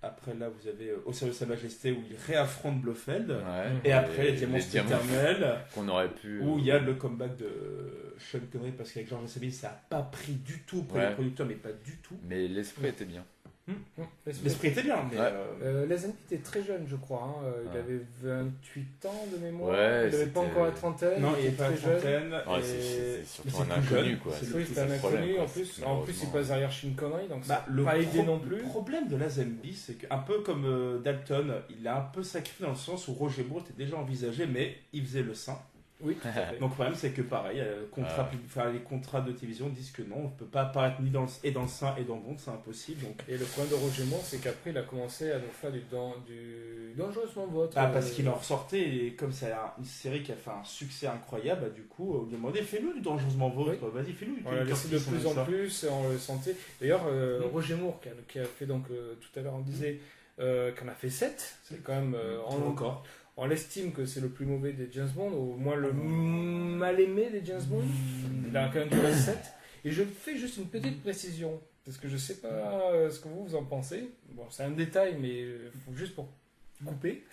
S1: après là, vous avez Au service de sa majesté, où il réaffronte Blofeld.
S3: Ouais.
S1: Et après, les diamants éternels,
S3: qu'on aurait pu.
S1: où il y a le comeback de Sean Connery, parce qu'avec George Lazenby, ça n'a pas pris du tout pour les
S3: Ouais.
S1: producteurs, mais pas du tout.
S3: Mais l'esprit était bien.
S1: L'esprit était bien, mais.
S3: Ouais.
S2: Lazenby était très jeune, je crois. Hein. Il
S3: Ouais.
S2: avait 28 ans de mémoire.
S3: Ouais,
S2: il n'avait pas
S3: c'était-
S2: encore la trentaine.
S1: Non, il
S2: était
S1: n'est pas à
S2: très jeune.
S1: trentaine.
S3: Ouais,
S1: et-
S3: c'est
S1: mais
S3: surtout
S1: c'est
S3: un
S1: tout
S3: inconnu,
S1: jeune,
S3: quoi.
S1: c'est
S2: Oui,
S1: le-
S2: c'était un
S3: le problème,
S2: inconnu
S3: quoi,
S2: en plus.
S3: c'est
S2: En plus, il
S3: malheureusement-
S2: passe derrière Sean Connery, donc
S1: Bah,
S2: c'est pas aidé non plus.
S1: Le problème de Lazenby, c'est qu'un peu comme Dalton, il a un peu sacrifié dans le sens où Roger Moore était déjà envisagé, mais il faisait le sein.
S2: Oui, tout à fait.
S1: Donc le problème, c'est que pareil, les contrats de télévision disent que non, on ne peut pas apparaître ni dans le sein et dans Bond, c'est impossible. Donc...
S2: Et le problème de Roger Moore, c'est qu'après, il a commencé à nous faire du dangereusement vote.
S1: Ah, parce qu'il en ressortait, et comme c'est une série qui a fait un succès incroyable, bah, du coup, on lui a demandé fais-nous du dangereusement vôtre, vas-y, fais-nous du
S2: On l'a laissé de plus en
S1: ça.
S2: plus, on le sentait. D'ailleurs, Roger Moore, qui a fait donc, tout à l'heure, on disait qu'on a fait 7, c'est quand même.
S1: Encore.
S2: On estime que c'est le plus mauvais des James Bond, au moins le mal aimé des James Bond. Il a quand même duré 7. Et je fais juste une petite précision, parce que je sais pas ce que vous en pensez. Bon, c'est un détail, mais juste pour couper.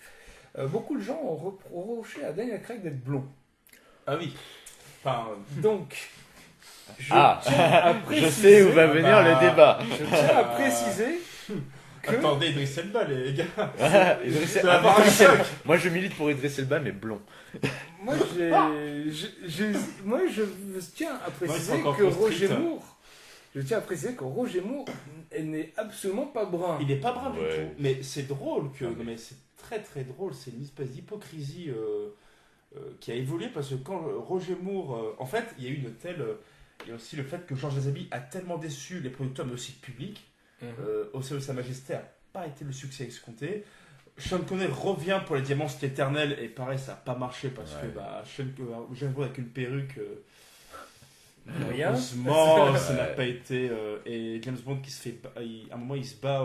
S2: Beaucoup de gens ont reproché à Daniel Craig d'être blond.
S1: Ah oui. Enfin,
S2: Donc, je
S3: Ah,
S2: tiens à
S3: je
S2: préciser,
S3: sais où va venir
S1: bah,
S3: le débat.
S2: je tiens à préciser que
S1: attendez, Idriss Elba, les gars.
S3: Idriss
S1: Ça
S3: Elba-
S1: va avoir un choc.
S3: Moi je milite pour Idriss Elba, mais blond.
S2: moi, je tiens à préciser
S1: encore
S2: que
S1: trop
S2: Roger
S1: strict.
S2: Moore, je tiens à préciser que Roger Moore n'est absolument pas brun.
S1: Il n'est pas brun du
S3: Ouais.
S1: tout. Mais c'est drôle que.
S3: Ah,
S1: non, mais c'est très très drôle. C'est une espèce d'hypocrisie qui a évolué parce que quand Roger Moore. En fait, il y a eu une telle. Il y a aussi le fait que George Lazenby a tellement déçu les producteurs, mais aussi le public. Au service de sa majesté n'a pas été le succès escompté. Sean Connery revient pour les diamants éternels et pareil, ça n'a pas marché parce
S3: Ouais.
S1: que James Bond avec une perruque.
S2: Rien.
S1: Heureusement, ça n'a
S3: Ouais.
S1: pas été. Et James Bond qui se fait. À un moment, il se bat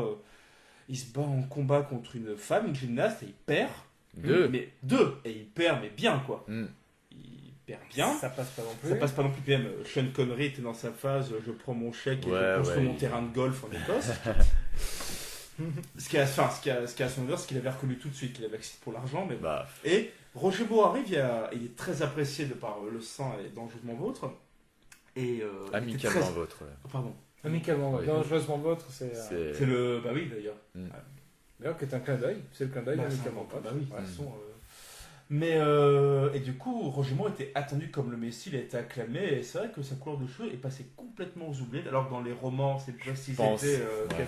S1: en combat contre une femme, une gymnaste, et il perd.
S3: Deux.
S1: Mais deux. Et il perd, mais bien quoi.
S3: Mm.
S1: Il perd bien.
S2: Ça passe pas non plus.
S1: Ça passe pas non plus. Puis même, Sean Connery était dans sa phase je prends mon chèque et
S3: Ouais,
S1: je construis
S3: ouais,
S1: mon
S3: il-
S1: terrain de golf en Écosse. ce qui a son inverse, qu'il avait reconnu tout de suite qu'il avait accès pour l'argent. Mais...
S3: Bah,
S1: Et Roger Moore arrive, il est très apprécié de par le sang et dangereusement vôtre. Et, il était
S3: amicalement
S1: très-
S3: vôtre. Ouais.
S1: Pardon.
S2: Amicalement,
S3: Oui.
S2: dangereusement vôtre, c'est.
S3: C'est-
S1: C'est le. Bah oui, d'ailleurs.
S2: D'ailleurs, qui est un clin d'œil. C'est le clin d'œil
S1: Bah,
S2: amicalement
S1: c'est un-
S2: pas.
S1: bah oui, de
S2: Ouais.
S1: toute façon, Mais et du coup, Roger Moore était attendu comme le Messie, il a été acclamé, et c'est vrai que sa couleur de cheveux est passée complètement aux oubliettes, alors que dans les romans, c'est plus si
S3: pense,
S1: c'était.
S3: ouais.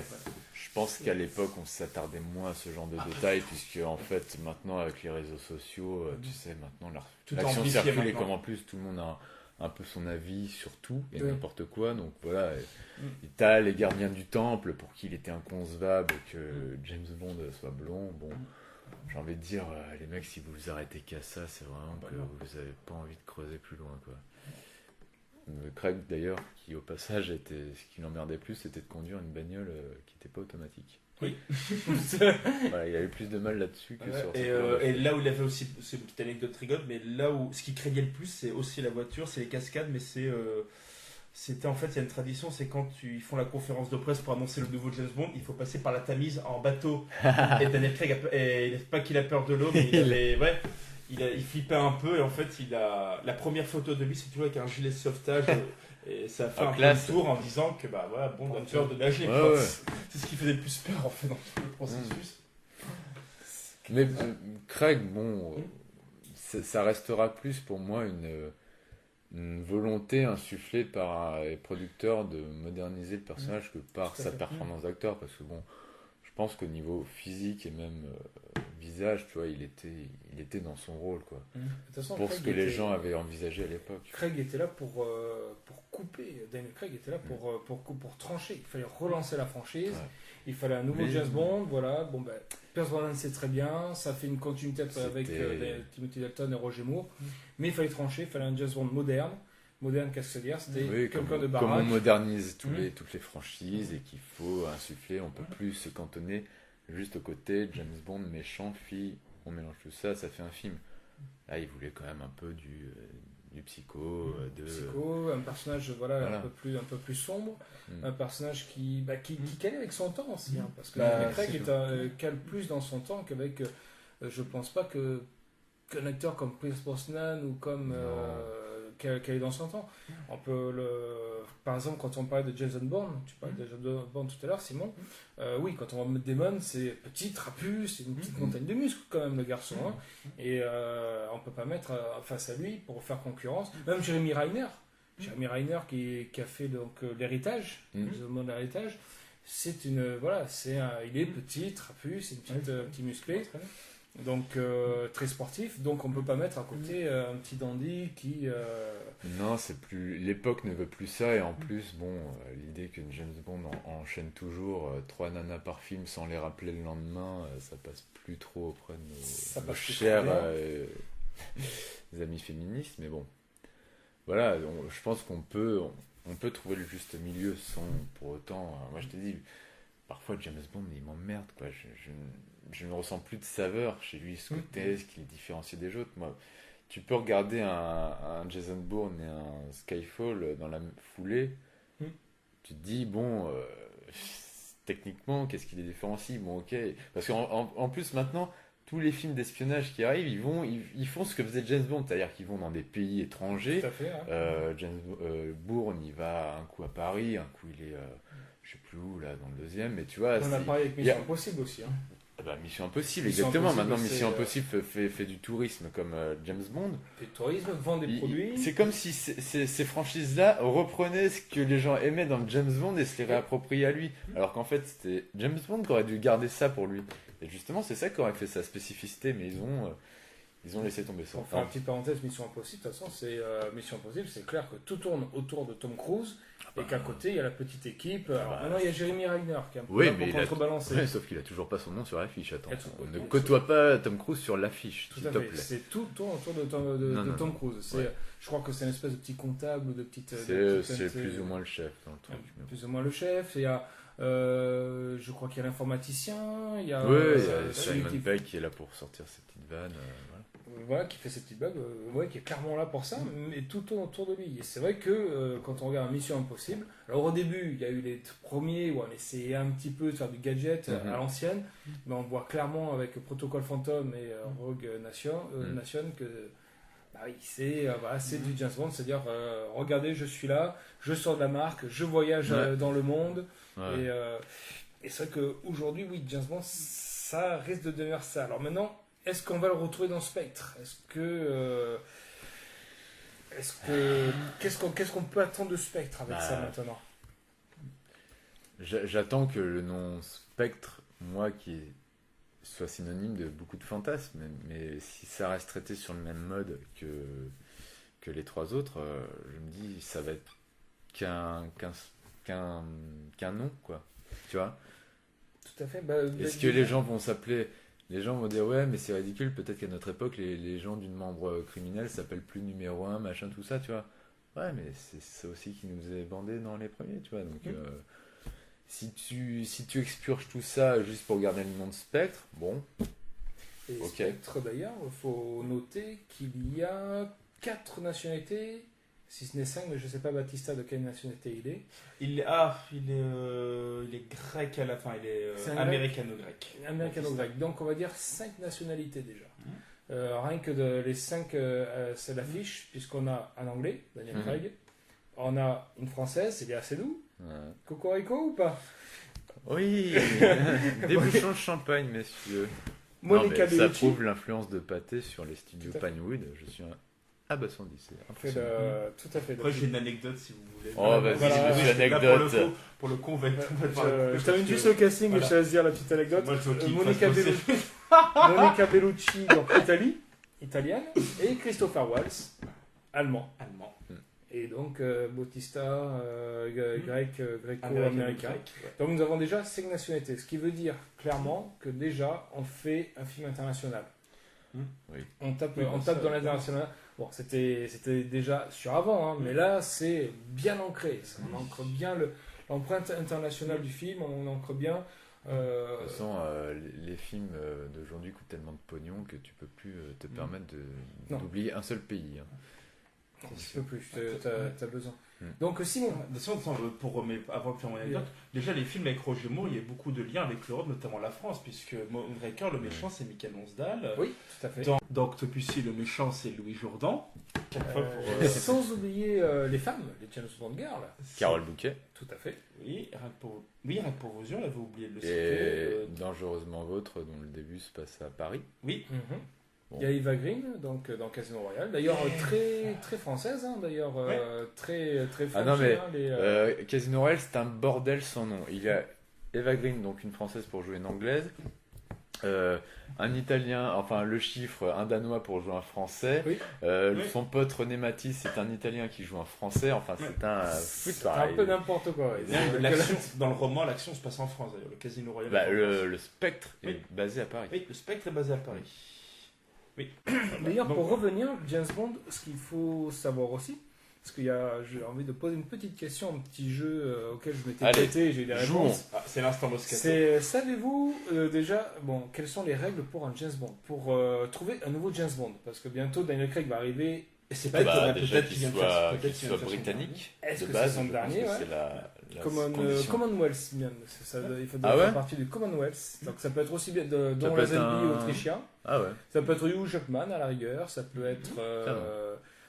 S3: Je pense qu'à l'époque, on s'attardait moins à ce genre de détails, puisque en fait, maintenant, avec les réseaux sociaux, tu sais, maintenant,
S1: Tout
S3: l'action
S1: amplifié
S3: circule et
S1: maintenant.
S3: comme en plus, tout le monde a un peu son avis sur tout et
S2: Oui.
S3: n'importe quoi. Donc voilà, et t'as les gardiens du temple pour qui il était inconcevable que James Bond soit blond. Bon, j'ai envie de dire, les mecs, si vous vous arrêtez qu'à ça, c'est vraiment que
S1: non.
S3: vous avez pas envie de creuser plus loin, quoi. Craig, d'ailleurs, qui au passage était, ce qui l'emmerdait plus, c'était de conduire une bagnole qui n'était pas automatique.
S1: Oui.
S3: Voilà, il avait plus de mal là-dessus que
S1: Ouais,
S3: sur
S1: et là où il avait aussi, c'est une petite anecdote rigolote, mais là où ce qui craignait le plus, c'est aussi la voiture, c'est les cascades, mais c'était en fait, il y a une tradition, c'est quand ils font la conférence de presse pour annoncer le nouveau James Bond, il faut passer par la Tamise en bateau. Et Daniel Craig, pas qu'il a peur de l'eau, mais il flippait un peu, et en fait, la première photo de lui, c'est toujours avec un gilet de sauvetage. Et ça a fait un peu
S3: classe.
S1: le tour en disant que bah voilà, Bond a peur de nager.
S3: Ouais,
S1: quoi.
S3: ouais.
S1: C'est ce qui faisait le plus peur en fait dans tout le processus.
S3: Mais Craig, bon, ça restera plus pour moi une volonté insufflée par les producteurs de moderniser le personnage que par
S2: Tout à
S3: sa
S2: fait.
S3: performance d'acteur. Parce que bon, je pense qu'au niveau physique et même visage, tu vois, il était dans son rôle, quoi.
S2: De toute façon,
S3: Pour
S2: Craig
S3: ce que les
S2: était-
S3: gens avaient envisagé à l'époque.
S2: Craig était là pour couper. Daniel Craig était là pour trancher. Il fallait relancer la franchise.
S3: Ouais.
S2: Il fallait un nouveau
S3: Mais-
S2: James Bond. Voilà. Bon, ben, Pierce Brosnan, c'est très bien. Ça fait une continuité avec Timothy Dalton et Roger Moore. Mais il fallait trancher. Il fallait un James Bond moderne. Moderne, qu'est-ce que ça veut dire? C'était
S3: Oui,
S2: quelqu'un de
S3: comme on
S2: baraque.
S3: modernise
S2: Mhm.
S3: toutes les franchises et qu'il faut insuffler, on peut plus se cantonner juste au côté James Bond, méchant, fille, on mélange tout ça, ça fait un film. Là, il voulait quand même un peu du psycho,
S2: Psycho, un personnage
S3: Voilà.
S2: un peu plus sombre,
S3: Mm.
S2: un personnage qui calait avec son temps aussi, hein, parce que
S1: Bah,
S2: Daniel Craig
S1: c'est
S2: cale plus dans son temps qu'avec. Je pense pas qu'un acteur comme Pierce Brosnan ou comme calé dans son temps. On peut par exemple, quand on parlait de Jason Bourne, tu parlais de Jason Bourne tout à l'heure, Simon. Oui, quand on voit Matt Damon, c'est petit, trapu, c'est une petite montagne de muscles quand même le garçon, hein. Et on peut pas mettre face à lui pour faire concurrence. Même Jeremy Renner. Jeremy Renner qui a fait donc l'héritage, Jason Bourne l'héritage. C'est une voilà, il est petit, trapu, c'est une petite petit musclé. Donc très sportif, donc on peut pas mettre à côté un petit dandy qui
S3: Non, c'est plus. L'époque ne veut plus ça, et en plus, bon, l'idée que James Bond enchaîne toujours 3 nanas par film sans les rappeler le lendemain, ça passe plus trop auprès de
S2: Ça
S3: nos
S2: passe plus
S3: chers
S2: trop bien.
S3: amis féministes, mais bon. Voilà, je pense qu'on peut trouver le juste milieu sans pour autant. Moi, je te dis, parfois James Bond, il m'emmerde, quoi. Je ne ressens plus de saveur chez lui, ce côté, ce qui le différencie des autres. Moi, tu peux regarder un Jason Bourne et un Skyfall dans la foulée, tu te dis, bon, techniquement, qu'est-ce qui les différencie? Bon, ok. Parce qu'en plus, maintenant, tous les films d'espionnage qui arrivent, ils font ce que faisait James Bond, c'est-à-dire qu'ils vont dans des pays étrangers.
S2: tout à fait. Hein.
S3: Bourne, il va un coup à Paris, un coup il est, je sais plus où, là, dans le deuxième, mais tu vois,
S2: On a parlé avec
S3: il y a-
S2: Mission Impossible aussi. Hein.
S3: Mission Impossible,
S2: Mission
S3: exactement.
S2: Impossible,
S3: Maintenant,
S2: c'est,
S3: Mission Impossible fait du tourisme comme James Bond.
S2: Fait le tourisme, vend des produits.
S3: C'est comme si ces franchises-là reprenaient ce que les gens aimaient dans James Bond et se les réappropriaient à lui. Alors qu'en fait, c'était James Bond qui aurait dû garder ça pour lui. Et justement, c'est ça qui aurait fait sa spécificité, mais ils ont laissé tomber ça.
S2: Pour faire une petite parenthèse, Mission Impossible, de toute façon, Mission Impossible, c'est clair que tout tourne autour de Tom Cruise et qu'à côté, il y a la petite équipe. Alors maintenant, il y a Jeremy Renner qui est un peu
S3: Oui,
S2: là
S3: mais
S2: pour contrebalancer.
S3: Ouais, sauf qu'il a toujours pas son nom sur l'affiche. Attends,
S2: Et
S3: ne
S2: tout-
S3: côtoie pas Tom Cruise sur l'affiche,
S2: Tout
S3: s'il
S2: à
S3: te
S2: fait.
S3: plaît.
S2: C'est tout tourne autour de
S3: Non,
S2: Tom Cruise.
S3: Ouais.
S2: Je crois que c'est une espèce de petit comptable ou de petite.
S3: C'est plus ou moins le chef dans le truc. mais bon.
S2: Plus ou moins le chef. Il y a, je crois qu'il y a l'informaticien. Il y a,
S3: Ouais, il y
S2: celui
S3: a Simon
S2: qui-
S3: Pegg qui est là pour sortir ses petites vannes.
S2: Voilà, qui fait ses petites bugs, qui est clairement là pour ça, mais tout tourne autour de lui. Et c'est vrai que quand on regarde Mission Impossible, alors au début, il y a eu les premiers où on essayait un petit peu de faire du gadget à l'ancienne, mais on voit clairement avec Protocol Phantom et Rogue Nation que bah oui, c'est du James Bond, c'est-à-dire regardez, je suis là, je sors de la marque, je voyage dans le monde,
S3: Ouais.
S2: et c'est vrai qu'aujourd'hui, oui, James Bond, ça risque de devenir ça. Alors maintenant, est-ce qu'on va le retrouver dans Spectre? Qu'est-ce qu'on peut attendre de Spectre avec ça maintenant?
S3: J'attends que le nom Spectre, moi, soit synonyme de beaucoup de fantasmes, mais si ça reste traité sur le même mode que les 3 autres, je me dis ça va être qu'un nom, quoi. Tu vois?
S2: Tout à fait.
S3: Est-ce que les gens vont s'appeler... Les gens vont dire ouais mais c'est ridicule, peut-être qu'à notre époque les gens d'une membre criminelle s'appellent plus numéro 1, machin, tout ça, tu vois. Ouais mais c'est ça aussi qui nous est bandé dans les premiers, tu vois. Donc si tu expurges tout ça juste pour garder le nom de Spectre, bon.
S2: Et
S3: Ok.
S2: Spectre d'ailleurs, il faut noter qu'il y a 4 nationalités, si ce n'est 5, mais je ne sais pas Batista de quelle nationalité il est.
S1: Il est grec à la fin, il est
S2: C'est un
S1: américano-grec.
S2: Américano-grec. Donc on va dire 5 nationalités déjà. Rien que les 5, c'est l'affiche, puisqu'on a un anglais, Daniel Craig, on a une française, c'est Léa Seydoux,
S3: Ouais.
S2: Cocorico ou pas?
S3: Oui. Des bouchons de champagne, messieurs. Non,
S2: Monica
S3: mais ça
S2: Bellucci.
S3: prouve l'influence de Pathé sur les studios
S2: Tout à fait.
S3: Pinewood. Je suis Ah bah 110, c'est
S2: Fait
S3: impressionnant.
S2: tout à fait.
S1: Après, j'ai une anecdote si vous voulez.
S3: Oh, vas-y,
S2: Voilà.
S3: j'ai
S1: Là,
S3: une anecdote.
S1: pour le coup, on va être.
S2: Je termine juste le casting
S1: Voilà.
S2: et je te laisse dire la petite anecdote.
S1: Moi, je veux qu'il
S2: Monica,
S1: fasse bosser.
S2: Monica Bellucci, donc italienne, et Christopher Waltz, allemand.
S1: Allemand.
S2: Et donc Bautista, gréco-américain.
S1: Grec, ouais.
S2: Donc nous avons déjà 5 nationalités, ce qui veut dire clairement que déjà on fait un film international.
S3: Oui.
S2: On tape,
S1: Oui,
S2: on
S1: bah,
S2: tape
S1: ça,
S2: dans l'international. Bon, c'était déjà sur avant, hein, mais là c'est bien ancré. On ancre bien l'empreinte internationale du film, on ancre bien.
S3: De toute façon, les films d'aujourd'hui coûtent tellement de pognon que tu peux plus te permettre
S2: Non.
S3: d'oublier un seul pays. Hein.
S2: Non, tu peux plus, t'as besoin.
S3: Mm.
S2: Donc Simon,
S1: De toute façon, avant de faire mon anecdote, déjà les films avec Roger Moore, il y a beaucoup de liens avec l'Europe, notamment la France, puisque Moonraker, le méchant, c'est Michael Monsdal.
S2: oui, tout à fait.
S1: Dans Octopussy, le méchant, c'est Louis Jourdan.
S2: Sans oublier les femmes, les James Bond Girls.
S3: Carole Bouquet
S2: Tout à fait.
S1: Oui, rien que pour vos yeux, on avait oublié de le citer.
S3: et Dangereusement Vôtre, dont le début se passe à Paris.
S1: Oui,
S2: Mhm.
S3: Bon.
S2: Il y a Eva Green, donc dans Casino Royale. D'ailleurs, très française, hein, d'ailleurs, très
S3: Ah non, mais
S2: les,
S3: Casino Royale, c'est un bordel sans nom. Il y a Eva Green, donc une française pour jouer une anglaise, un italien, enfin le chiffre, un danois pour jouer un français.
S2: Oui.
S1: Oui.
S3: Son pote René Matisse, c'est un italien qui joue un français. Enfin, c'est un.
S2: c'est un peu n'importe quoi. ouais.
S1: l'action, dans le roman, l'action se passe en France d'ailleurs. Le Casino Royal.
S3: Bah,
S1: est en France.
S3: le spectre
S1: Oui.
S3: est basé à Paris.
S1: Oui, le spectre est basé à Paris. Oui.
S2: D'ailleurs,
S1: Donc,
S2: pour revenir, James Bond, ce qu'il faut savoir aussi, parce que j'ai envie de poser une petite question, un petit jeu auquel je m'étais
S3: Allez,
S2: prêté et j'ai eu des
S3: jouons.
S2: réponses.
S1: c'est l'instant Moscato.
S2: Savez-vous déjà, quelles sont les règles pour un James Bond, pour trouver un nouveau James Bond, parce que bientôt Daniel Craig va arriver.
S1: Et c'est
S2: Bah,
S1: peut-être
S3: Déjà
S1: peut-être
S3: qu'il soit britannique.
S2: Est-ce
S3: De
S2: que
S3: base,
S2: c'est son
S3: je
S2: dernier,
S3: pense que
S2: ouais.
S3: c'est la condition.
S2: Commonwealth, même. Il faut
S3: Ah ouais
S2: faire partie du Commonwealth. Donc ça peut être aussi bien
S3: peut
S2: Don
S3: être
S2: Lazenby
S3: un-
S2: autrichien.
S3: Ah ouais.
S2: Ça peut être Hugh Jackman à la rigueur. Ça peut être,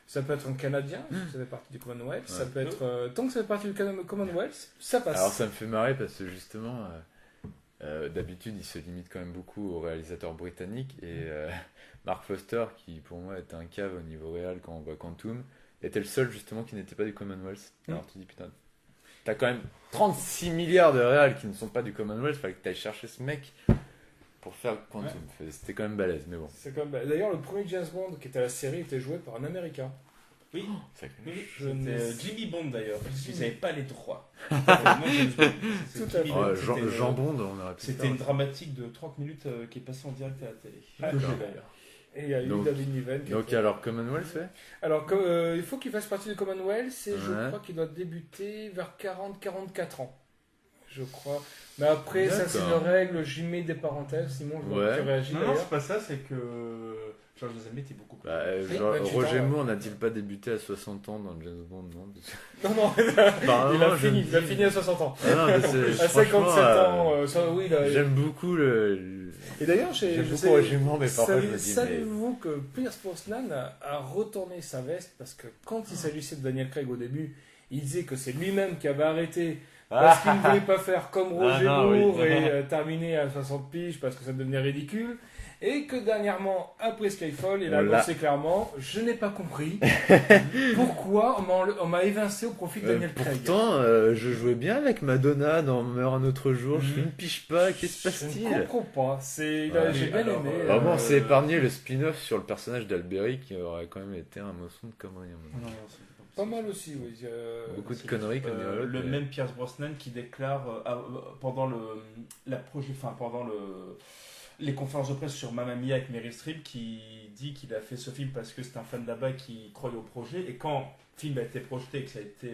S2: ça peut être un Canadien. Ça fait partie du Commonwealth. Ça
S3: Ouais.
S2: peut être tant que ça fait partie du Commonwealth, ça passe.
S3: Alors ça me fait marrer parce que justement, d'habitude, il se limite quand même beaucoup aux réalisateurs britanniques et Mark Foster, qui pour moi était un cave au niveau réel quand on voit Quantum, était le seul justement qui n'était pas du Commonwealth. Alors tu dis putain, t'as quand même 36 milliards de réals qui ne sont pas du Commonwealth, fallait que t'ailles chercher ce mec pour faire Quantum. C'était quand même balèze, mais bon.
S2: C'est comme d'ailleurs le premier James Bond qui était à la série était joué par un Américain.
S1: Oui,
S3: Sacré.
S1: oui,
S2: Je ne-
S1: c'était Jimmy Bond d'ailleurs, parce qu'ils
S2: Jimmy.
S1: n'avaient pas les droits. Vraiment, James Bond. C'est
S2: Tout à
S1: Jimmy
S2: fait.
S1: Bond,
S3: Oh,
S1: c'était-
S3: Jean Bond, on aurait pu
S1: C'était
S3: faire.
S1: une dramatique de 30 minutes qui est passée en direct à la télé.
S2: D'accord.
S1: Que j'ai d'ailleurs.
S2: Et il y a eu
S3: Donc-
S2: David Niven. qui
S3: Donc
S2: était-
S3: alors Commonwealth, ouais.
S2: Alors, il faut qu'il fasse partie du Commonwealth, et je
S3: Ouais.
S2: crois qu'il doit débuter vers 40-44 ans. Je crois. Mais après, ça c'est une
S3: D'accord.
S2: règle, j'y mets des parenthèses, Simon, je vois
S3: Ouais.
S2: que tu réagis
S1: Non, non,
S2: d'ailleurs.
S1: c'est pas ça, c'est que Georges Lazenby était beaucoup plus.
S3: Bah,
S2: Oui,
S3: genre,
S2: 28
S3: Roger
S2: ans, ouais.
S3: Moore n'a-t-il pas débuté à 60 ans dans James Bond, non
S2: Non, non,
S3: Apparemment,
S2: il a
S3: je
S2: fini,
S3: me
S2: il a
S3: dis-
S2: fini à 60 ans.
S3: Ah non, mais c'est-
S2: À
S3: franchement,
S2: 57 ans, oui, il a...
S3: j'aime beaucoup
S2: Et d'ailleurs,
S3: j'aime beaucoup Roger Moore, mais parfois je me dis, mais...
S2: savez-vous que Pierce Brosnan a retourné sa veste parce que quand il s'agissait de Daniel Craig au début, il disait que c'est lui-même qui avait arrêté parce qu'il ne voulait pas faire comme Roger
S3: non, oui.
S2: Moore et terminer à 60 piges parce que ça devenait ridicule. Et que dernièrement, après Skyfall, il a
S3: On l'a-
S2: annoncé clairement je n'ai pas compris pourquoi on m'a évincé au profit de Daniel Craig.
S3: Pourtant, je jouais bien avec Madonna dans Meurt un autre jour, je ne piche pas, qu'est-ce qui se
S2: Je ne
S3: passe-t-il?
S2: comprends pas. J'ai
S3: Ouais,
S2: bien
S1: alors,
S2: aimé.
S3: Vraiment,
S1: Euh,
S3: c'est épargné le spin-off sur le personnage d'Alberi qui aurait quand même été un morceau de conneries.
S1: Non, non, c'est
S2: Pas mal aussi, oui.
S3: Beaucoup de
S1: c'est
S3: conneries comme dirait l'autre,
S1: le
S3: mais-
S1: même Pierce Brosnan qui déclare pendant les conférences de presse sur Mamma Mia avec Meryl Streep, qui dit qu'il a fait ce film parce que c'est un fan là-bas qui croyait au projet, et quand le film a été projeté et que ça a été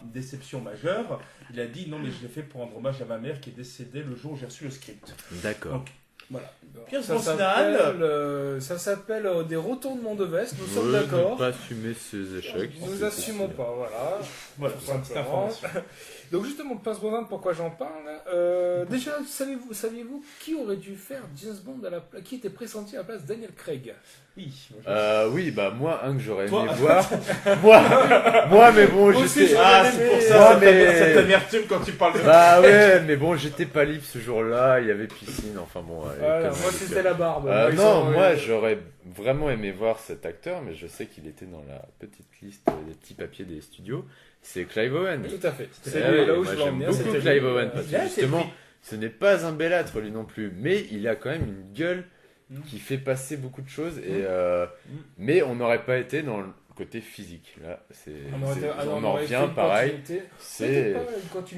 S1: une déception majeure, il a dit non mais je l'ai fait pour rendre hommage à ma mère qui est décédée le jour où j'ai reçu le script.
S3: D'accord.
S1: Donc, voilà. Pierce
S2: Ça
S1: Brosnan,
S2: s'appelle des retournements de veste, nous sommes
S3: Ouais,
S2: d'accord.
S3: Ne pas assumer ses échecs.
S2: Nous
S3: c'est
S2: assumons
S3: sûr.
S2: pas, voilà.
S1: voilà,
S2: Tout
S1: c'est une petite
S2: simplement.
S1: information.
S2: Donc justement, Pierce Brosnan, pourquoi j'en parle déjà, saviez-vous qui aurait dû faire James Bond qui était pressenti à la place de Daniel Craig?
S1: Oui, moi, je-
S3: Oui, bah moi, un que j'aurais
S1: Toi
S3: aimé voir. moi, mais bon,
S2: Moi aussi,
S3: j'étais.
S2: j'aurais
S1: Ah,
S2: aimé,
S1: c'est pour
S3: non,
S1: ça,
S3: mais-
S1: cette amertume quand tu parles de...
S3: Bah ouais, mais bon, j'étais pas libre ce jour-là, il y avait piscine, enfin bon,
S2: Voilà,
S3: comme
S2: moi
S3: avec,
S2: c'était la barbe. Ils
S3: non,
S2: sont,
S3: moi j'aurais vraiment aimé voir cet acteur, mais je sais qu'il était dans la petite liste des petits papiers des studios. C'est Clive Owen.
S2: Tout à fait.
S3: Eh
S2: C'est
S3: oui,
S2: là où
S3: moi,
S2: je veux en
S3: j'aime
S2: venir.
S3: beaucoup
S2: c'était
S3: Clive
S2: lui,
S3: Owen parce
S1: il
S3: que
S1: a été
S3: justement,
S1: pris.
S3: ce n'est pas un belâtre lui non plus, mais il a quand même une gueule qui fait passer beaucoup de choses. Mais on n'aurait pas été dans le côté physique. Là, on en revient pareil. C'est tu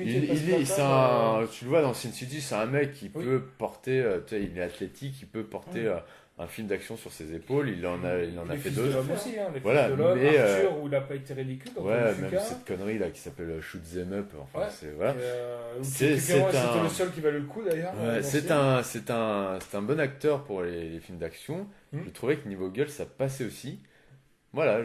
S3: le vois dans Sin City, c'est un mec qui peut porter, il est athlétique, il peut porter un film d'action sur ses épaules. Il en a fait d'autres.
S2: Aussi, hein, les
S3: Voilà,
S2: Fils de l'homme,
S3: mais,
S2: Arthur, où il n'a pas été ridicule.
S3: Ouais, même cette connerie là qui s'appelle Shoot 'em Up. Enfin, voilà.
S2: C'était le seul qui valait le coup d'ailleurs.
S3: Ouais, c'est un bon acteur pour les films d'action. Je trouvais que niveau gueule, ça passait aussi. Voilà,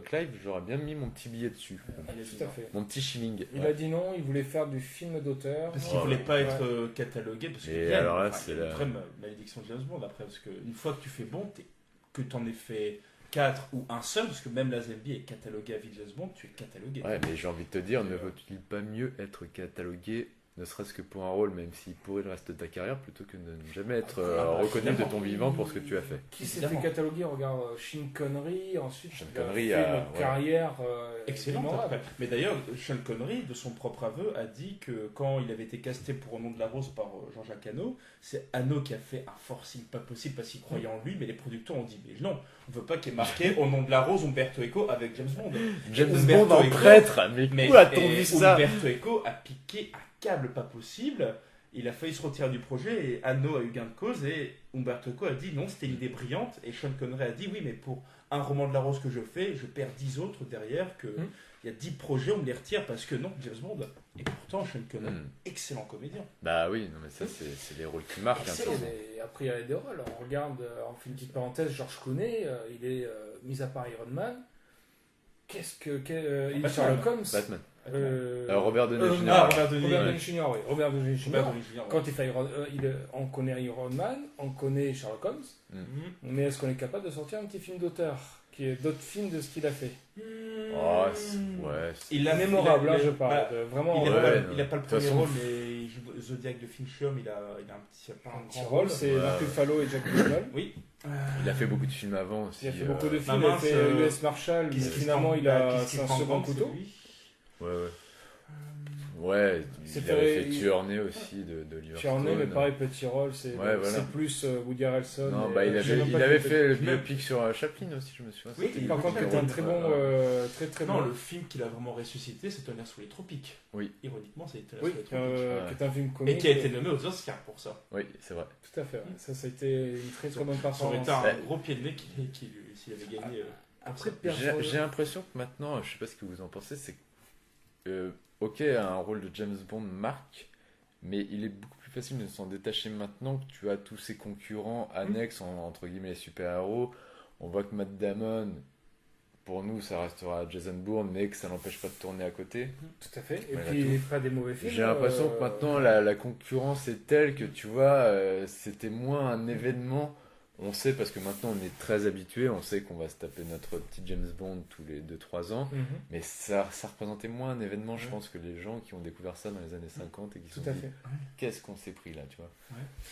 S3: Clive, j'aurais bien mis mon petit billet dessus.
S2: Tout à fait.
S3: Mon petit shilling.
S2: Il a dit non, il voulait faire du film d'auteur.
S1: Parce qu'il voulait pas être catalogué. Parce qu'il y a
S3: alors là,
S1: une vraie malédiction de James Bond après. Parce qu'une fois que tu fais bon, que tu en aies fait 4 ou un seul, parce que même Lazenby est catalogué à vie de James Bond, tu es catalogué.
S3: Ouais, mais j'ai envie de te dire, ne vaut-il pas mieux être catalogué, ne serait-ce que pour un rôle, même s'il pourrait le reste de ta carrière, plutôt que de ne jamais être reconnu de ton vivant pour ce que tu as fait.
S2: Qui s'est fait cataloguer? Regarde Sean Connery, ensuite
S3: Sean
S2: il a
S3: Connery
S2: fait une carrière
S1: excellente
S2: mémorable.
S1: après. Mais d'ailleurs, Sean Connery, de son propre aveu, a dit que quand il avait été casté pour Au nom de la rose par Jean-Jacques Hano, c'est Hano qui a fait un forcing pas possible parce qu'il croyait en lui, mais les producteurs ont dit mais non, on veut pas qu'il y ait marqué Au nom de la rose Umberto Eco avec James Bond.
S3: James
S1: Umberto
S3: Bond en
S1: Eco,
S3: prêtre, mais où a-t-on vu ça?
S1: Umberto Eco a piqué un câble pas possible. Il a failli se retirer du projet et Hano a eu gain de cause et Umberto Eco a dit non, c'était une idée brillante et Sean Connery a dit oui, mais pour un roman de la rose que je fais, je perds 10 autres derrière, que il y a 10 projets, on me les retire parce que non, James Bond. Et pourtant, Sean Connery, excellent comédien.
S3: Bah oui, non mais ça c'est les rôles qui marquent.
S2: Et après il y a des rôles. On regarde, on fait une petite parenthèse, George Clooney, il est mis à part Iron Man. Il est Sherlock Holmes.
S3: Batman. Robert Downey Jr.
S2: Robert Downey Jr. Oui, Robert Downey Jr. Quand il fait on connaît Iron Man, on connaît Sherlock Holmes, mais est-ce qu'on est capable de sortir un petit film d'auteur qui est d'autres films de ce qu'il a fait?
S1: Il est
S2: mémorable, je parle. Vraiment,
S1: il n'a pas le premier rôle, mais il joue Zodiac de Fincher, mais il a un petit
S2: rôle. C'est Mark Ruffalo et Jack Nicholson.
S1: Oui.
S3: Il a fait beaucoup de films avant aussi.
S2: Il a fait beaucoup de films. Il a fait US Marshall, mais finalement il a un second couteau.
S3: Ouais, il avait fait Tuernay aussi de Oliver
S2: Tuernay, mais pareil, petit rôle, c'est plus Woody Harrelson.
S3: Non, il avait fait le biopic sur Chaplin aussi, je me souviens.
S1: Oui,
S2: par contre, c'était un très bon. Très bon.
S1: Non, le film qu'il a vraiment ressuscité, c'est Tonnerre sous les tropiques.
S3: Oui.
S1: Ironiquement, c'est Tonnerre sous les tropiques.
S2: Qui est un film comique.
S1: Et qui a été nommé aux Oscars pour ça.
S3: Oui, c'est vrai.
S2: Tout à fait. Ça a été une très très bonne performance.
S1: Ça aurait été un gros pied de nez s'il avait gagné.
S2: Après,
S3: j'ai l'impression que maintenant, je sais pas ce que vous en pensez, c'est que. Ok, un rôle de James Bond marque, mais il est beaucoup plus facile de s'en détacher maintenant que tu as tous ces concurrents annexes, entre guillemets, les super-héros. On voit que Matt Damon, pour nous, ça restera Jason Bourne, mais que ça n'empêche pas de tourner à côté.
S2: Tout à fait. Et puis, pas des mauvais films.
S3: J'ai l'impression que maintenant, la concurrence est telle que, tu vois, c'était moins un événement. On sait, parce que maintenant on est très habitué, on sait qu'on va se taper notre petit James Bond tous les 2-3 ans, mais ça représentait moins un événement, je pense, que les gens qui ont découvert ça dans les années 50 et qui se sont dit qu'est-ce qu'on s'est pris là, tu vois.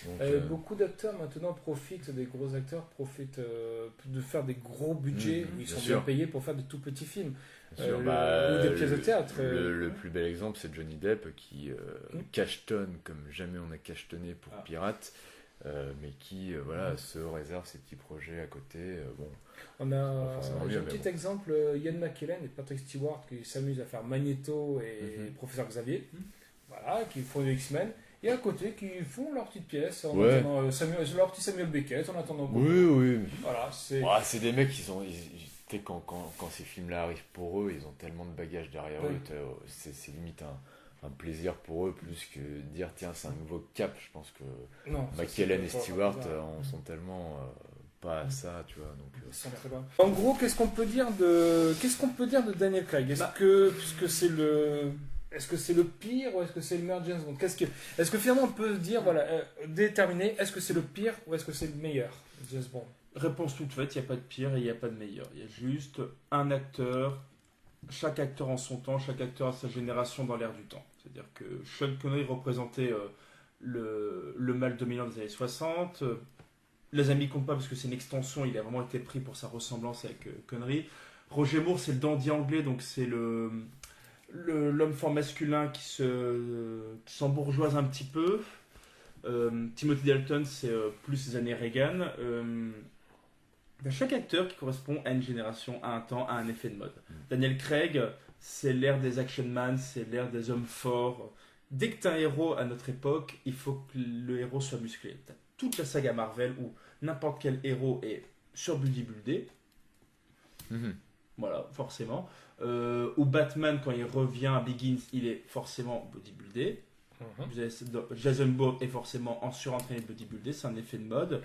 S3: Donc,
S2: beaucoup d'acteurs maintenant profitent, des gros acteurs profitent de faire des gros budgets, où ils sont bien payés pour faire de tout petits films. Ou des pièces de théâtre.
S3: Le plus bel exemple, c'est Johnny Depp qui cachetonne comme jamais on a cachetonné pour Pirates. Mais qui se réserve ses petits projets à côté.
S2: On a un petit exemple, Ian McKellen et Patrick Stewart qui s'amusent à faire Magneto et Professeur Xavier, voilà, qui font du X-Men, et à côté qui font leur petite pièce en attendant leur petit Samuel Beckett en attendant.
S3: Oui.
S2: Voilà,
S3: c'est des mecs qui sont. Quand ces films-là arrivent pour eux, ils ont tellement de bagages derrière eux, c'est limite un plaisir pour eux plus que dire tiens c'est un nouveau cap. Je pense que McKellen et Stewart en sont tellement pas à ça, tu vois, donc
S2: en gros, qu'est-ce qu'on peut dire de Daniel Craig? Est-ce que c'est le pire ou est-ce que c'est le meilleur James Bond? Est-ce que finalement on peut dire déterminer est-ce que c'est le pire ou est-ce que c'est le meilleur James Bond?
S1: Réponse toute faite, il n'y a pas de pire et il n'y a pas de meilleur. Il y a juste un acteur, chaque acteur en son temps, chaque acteur a sa génération dans l'air du temps. C'est-à-dire que Sean Connery représentait le mâle dominant des années 60. Les amis comptent pas parce que c'est une extension, il a vraiment été pris pour sa ressemblance avec Connery. Roger Moore, c'est le dandy anglais, donc c'est l'homme fort masculin qui s'embourgeoise un petit peu. Timothy Dalton, c'est plus les années Reagan. Chaque acteur qui correspond à une génération, à un temps, à un effet de mode. Daniel Craig, c'est l'ère des action man, c'est l'ère des hommes forts. Dès que tu as un héros à notre époque, il faut que le héros soit musclé. T'as toute la saga Marvel où n'importe quel héros est surbodybuildé. Voilà, forcément. Ou Batman, quand il revient à Begins, il est forcément bodybuildé. Jason Bourne est forcément en surentraîné bodybuildé, c'est un effet de mode.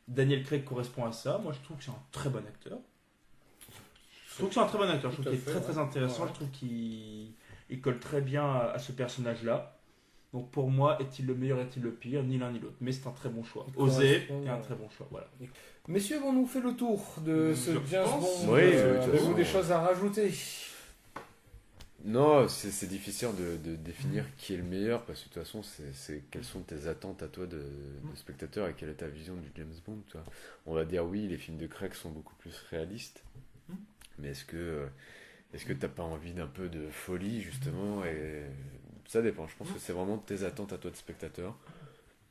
S1: Daniel Craig correspond à ça. Moi, je trouve que c'est un très bon acteur. Je trouve qu'il est très très intéressant. Ouais. Je trouve qu'il colle très bien à ce personnage-là. Donc pour moi, est-il le meilleur, est-il le pire? Ni l'un ni l'autre. Mais c'est un très bon choix. Osé et un très bon choix. Voilà.
S2: Messieurs, avons-nous fait le tour de ce James Bond?
S3: Oui,
S2: avez-vous des choses à rajouter?
S3: Non, c'est difficile de définir qui est le meilleur parce que de toute façon, c'est quelles sont tes attentes à toi de spectateur et quelle est ta vision du James Bond, toi. On va dire oui, les films de Craig sont beaucoup plus réalistes, mais est-ce que t'as pas envie d'un peu de folie justement? Et ça dépend. Je pense que c'est vraiment tes attentes à toi de spectateur.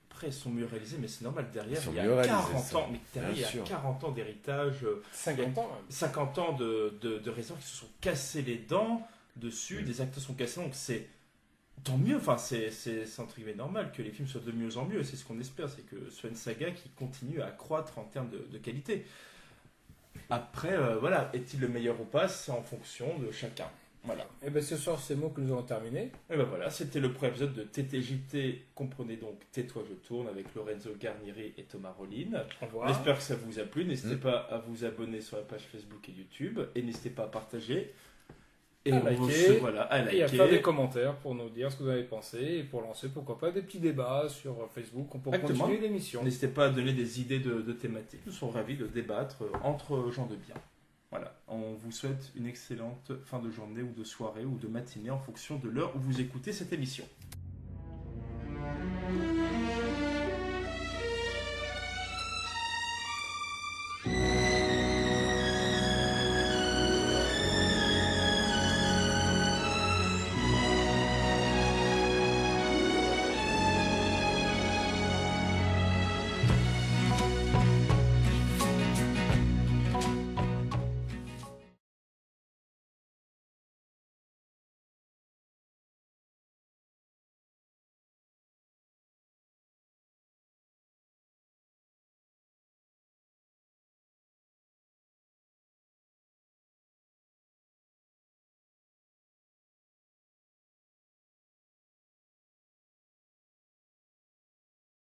S1: Après, ils sont mieux réalisés, mais c'est normal. Derrière,
S3: il
S1: y a 40 ans, mais derrière, il y a 40 ans d'héritage, 50 ans de réalisateurs qui se sont cassés les dents dessus, des acteurs sont cassés, donc c'est tant mieux. Enfin, c'est entre guillemets normal que les films soient de mieux en mieux, et c'est ce qu'on espère, c'est que ce soit une saga qui continue à croître en termes de qualité. Après, voilà, est-il le meilleur ou pas, c'est en fonction de chacun. Voilà.
S2: Et bien ce soir, c'est mots que nous avons terminé.
S1: Et ben voilà, c'était le premier épisode de TTJT, comprenez donc Tais-toi, je tourne, avec Lorenzo Garnieri et Thomas Rollin. J'espère que ça vous a plu. N'hésitez pas à vous abonner sur la page Facebook et YouTube, et n'hésitez pas à partager et
S2: à liker,
S1: et
S2: à faire des commentaires pour nous dire ce que vous avez pensé et pour lancer pourquoi pas des petits débats sur Facebook pour continuer l'émission.
S1: N'hésitez pas à donner des idées de thématiques. Nous sommes ravis de débattre entre gens de bien. Voilà, on vous souhaite une excellente fin de journée ou de soirée ou de matinée en fonction de l'heure où vous écoutez cette émission.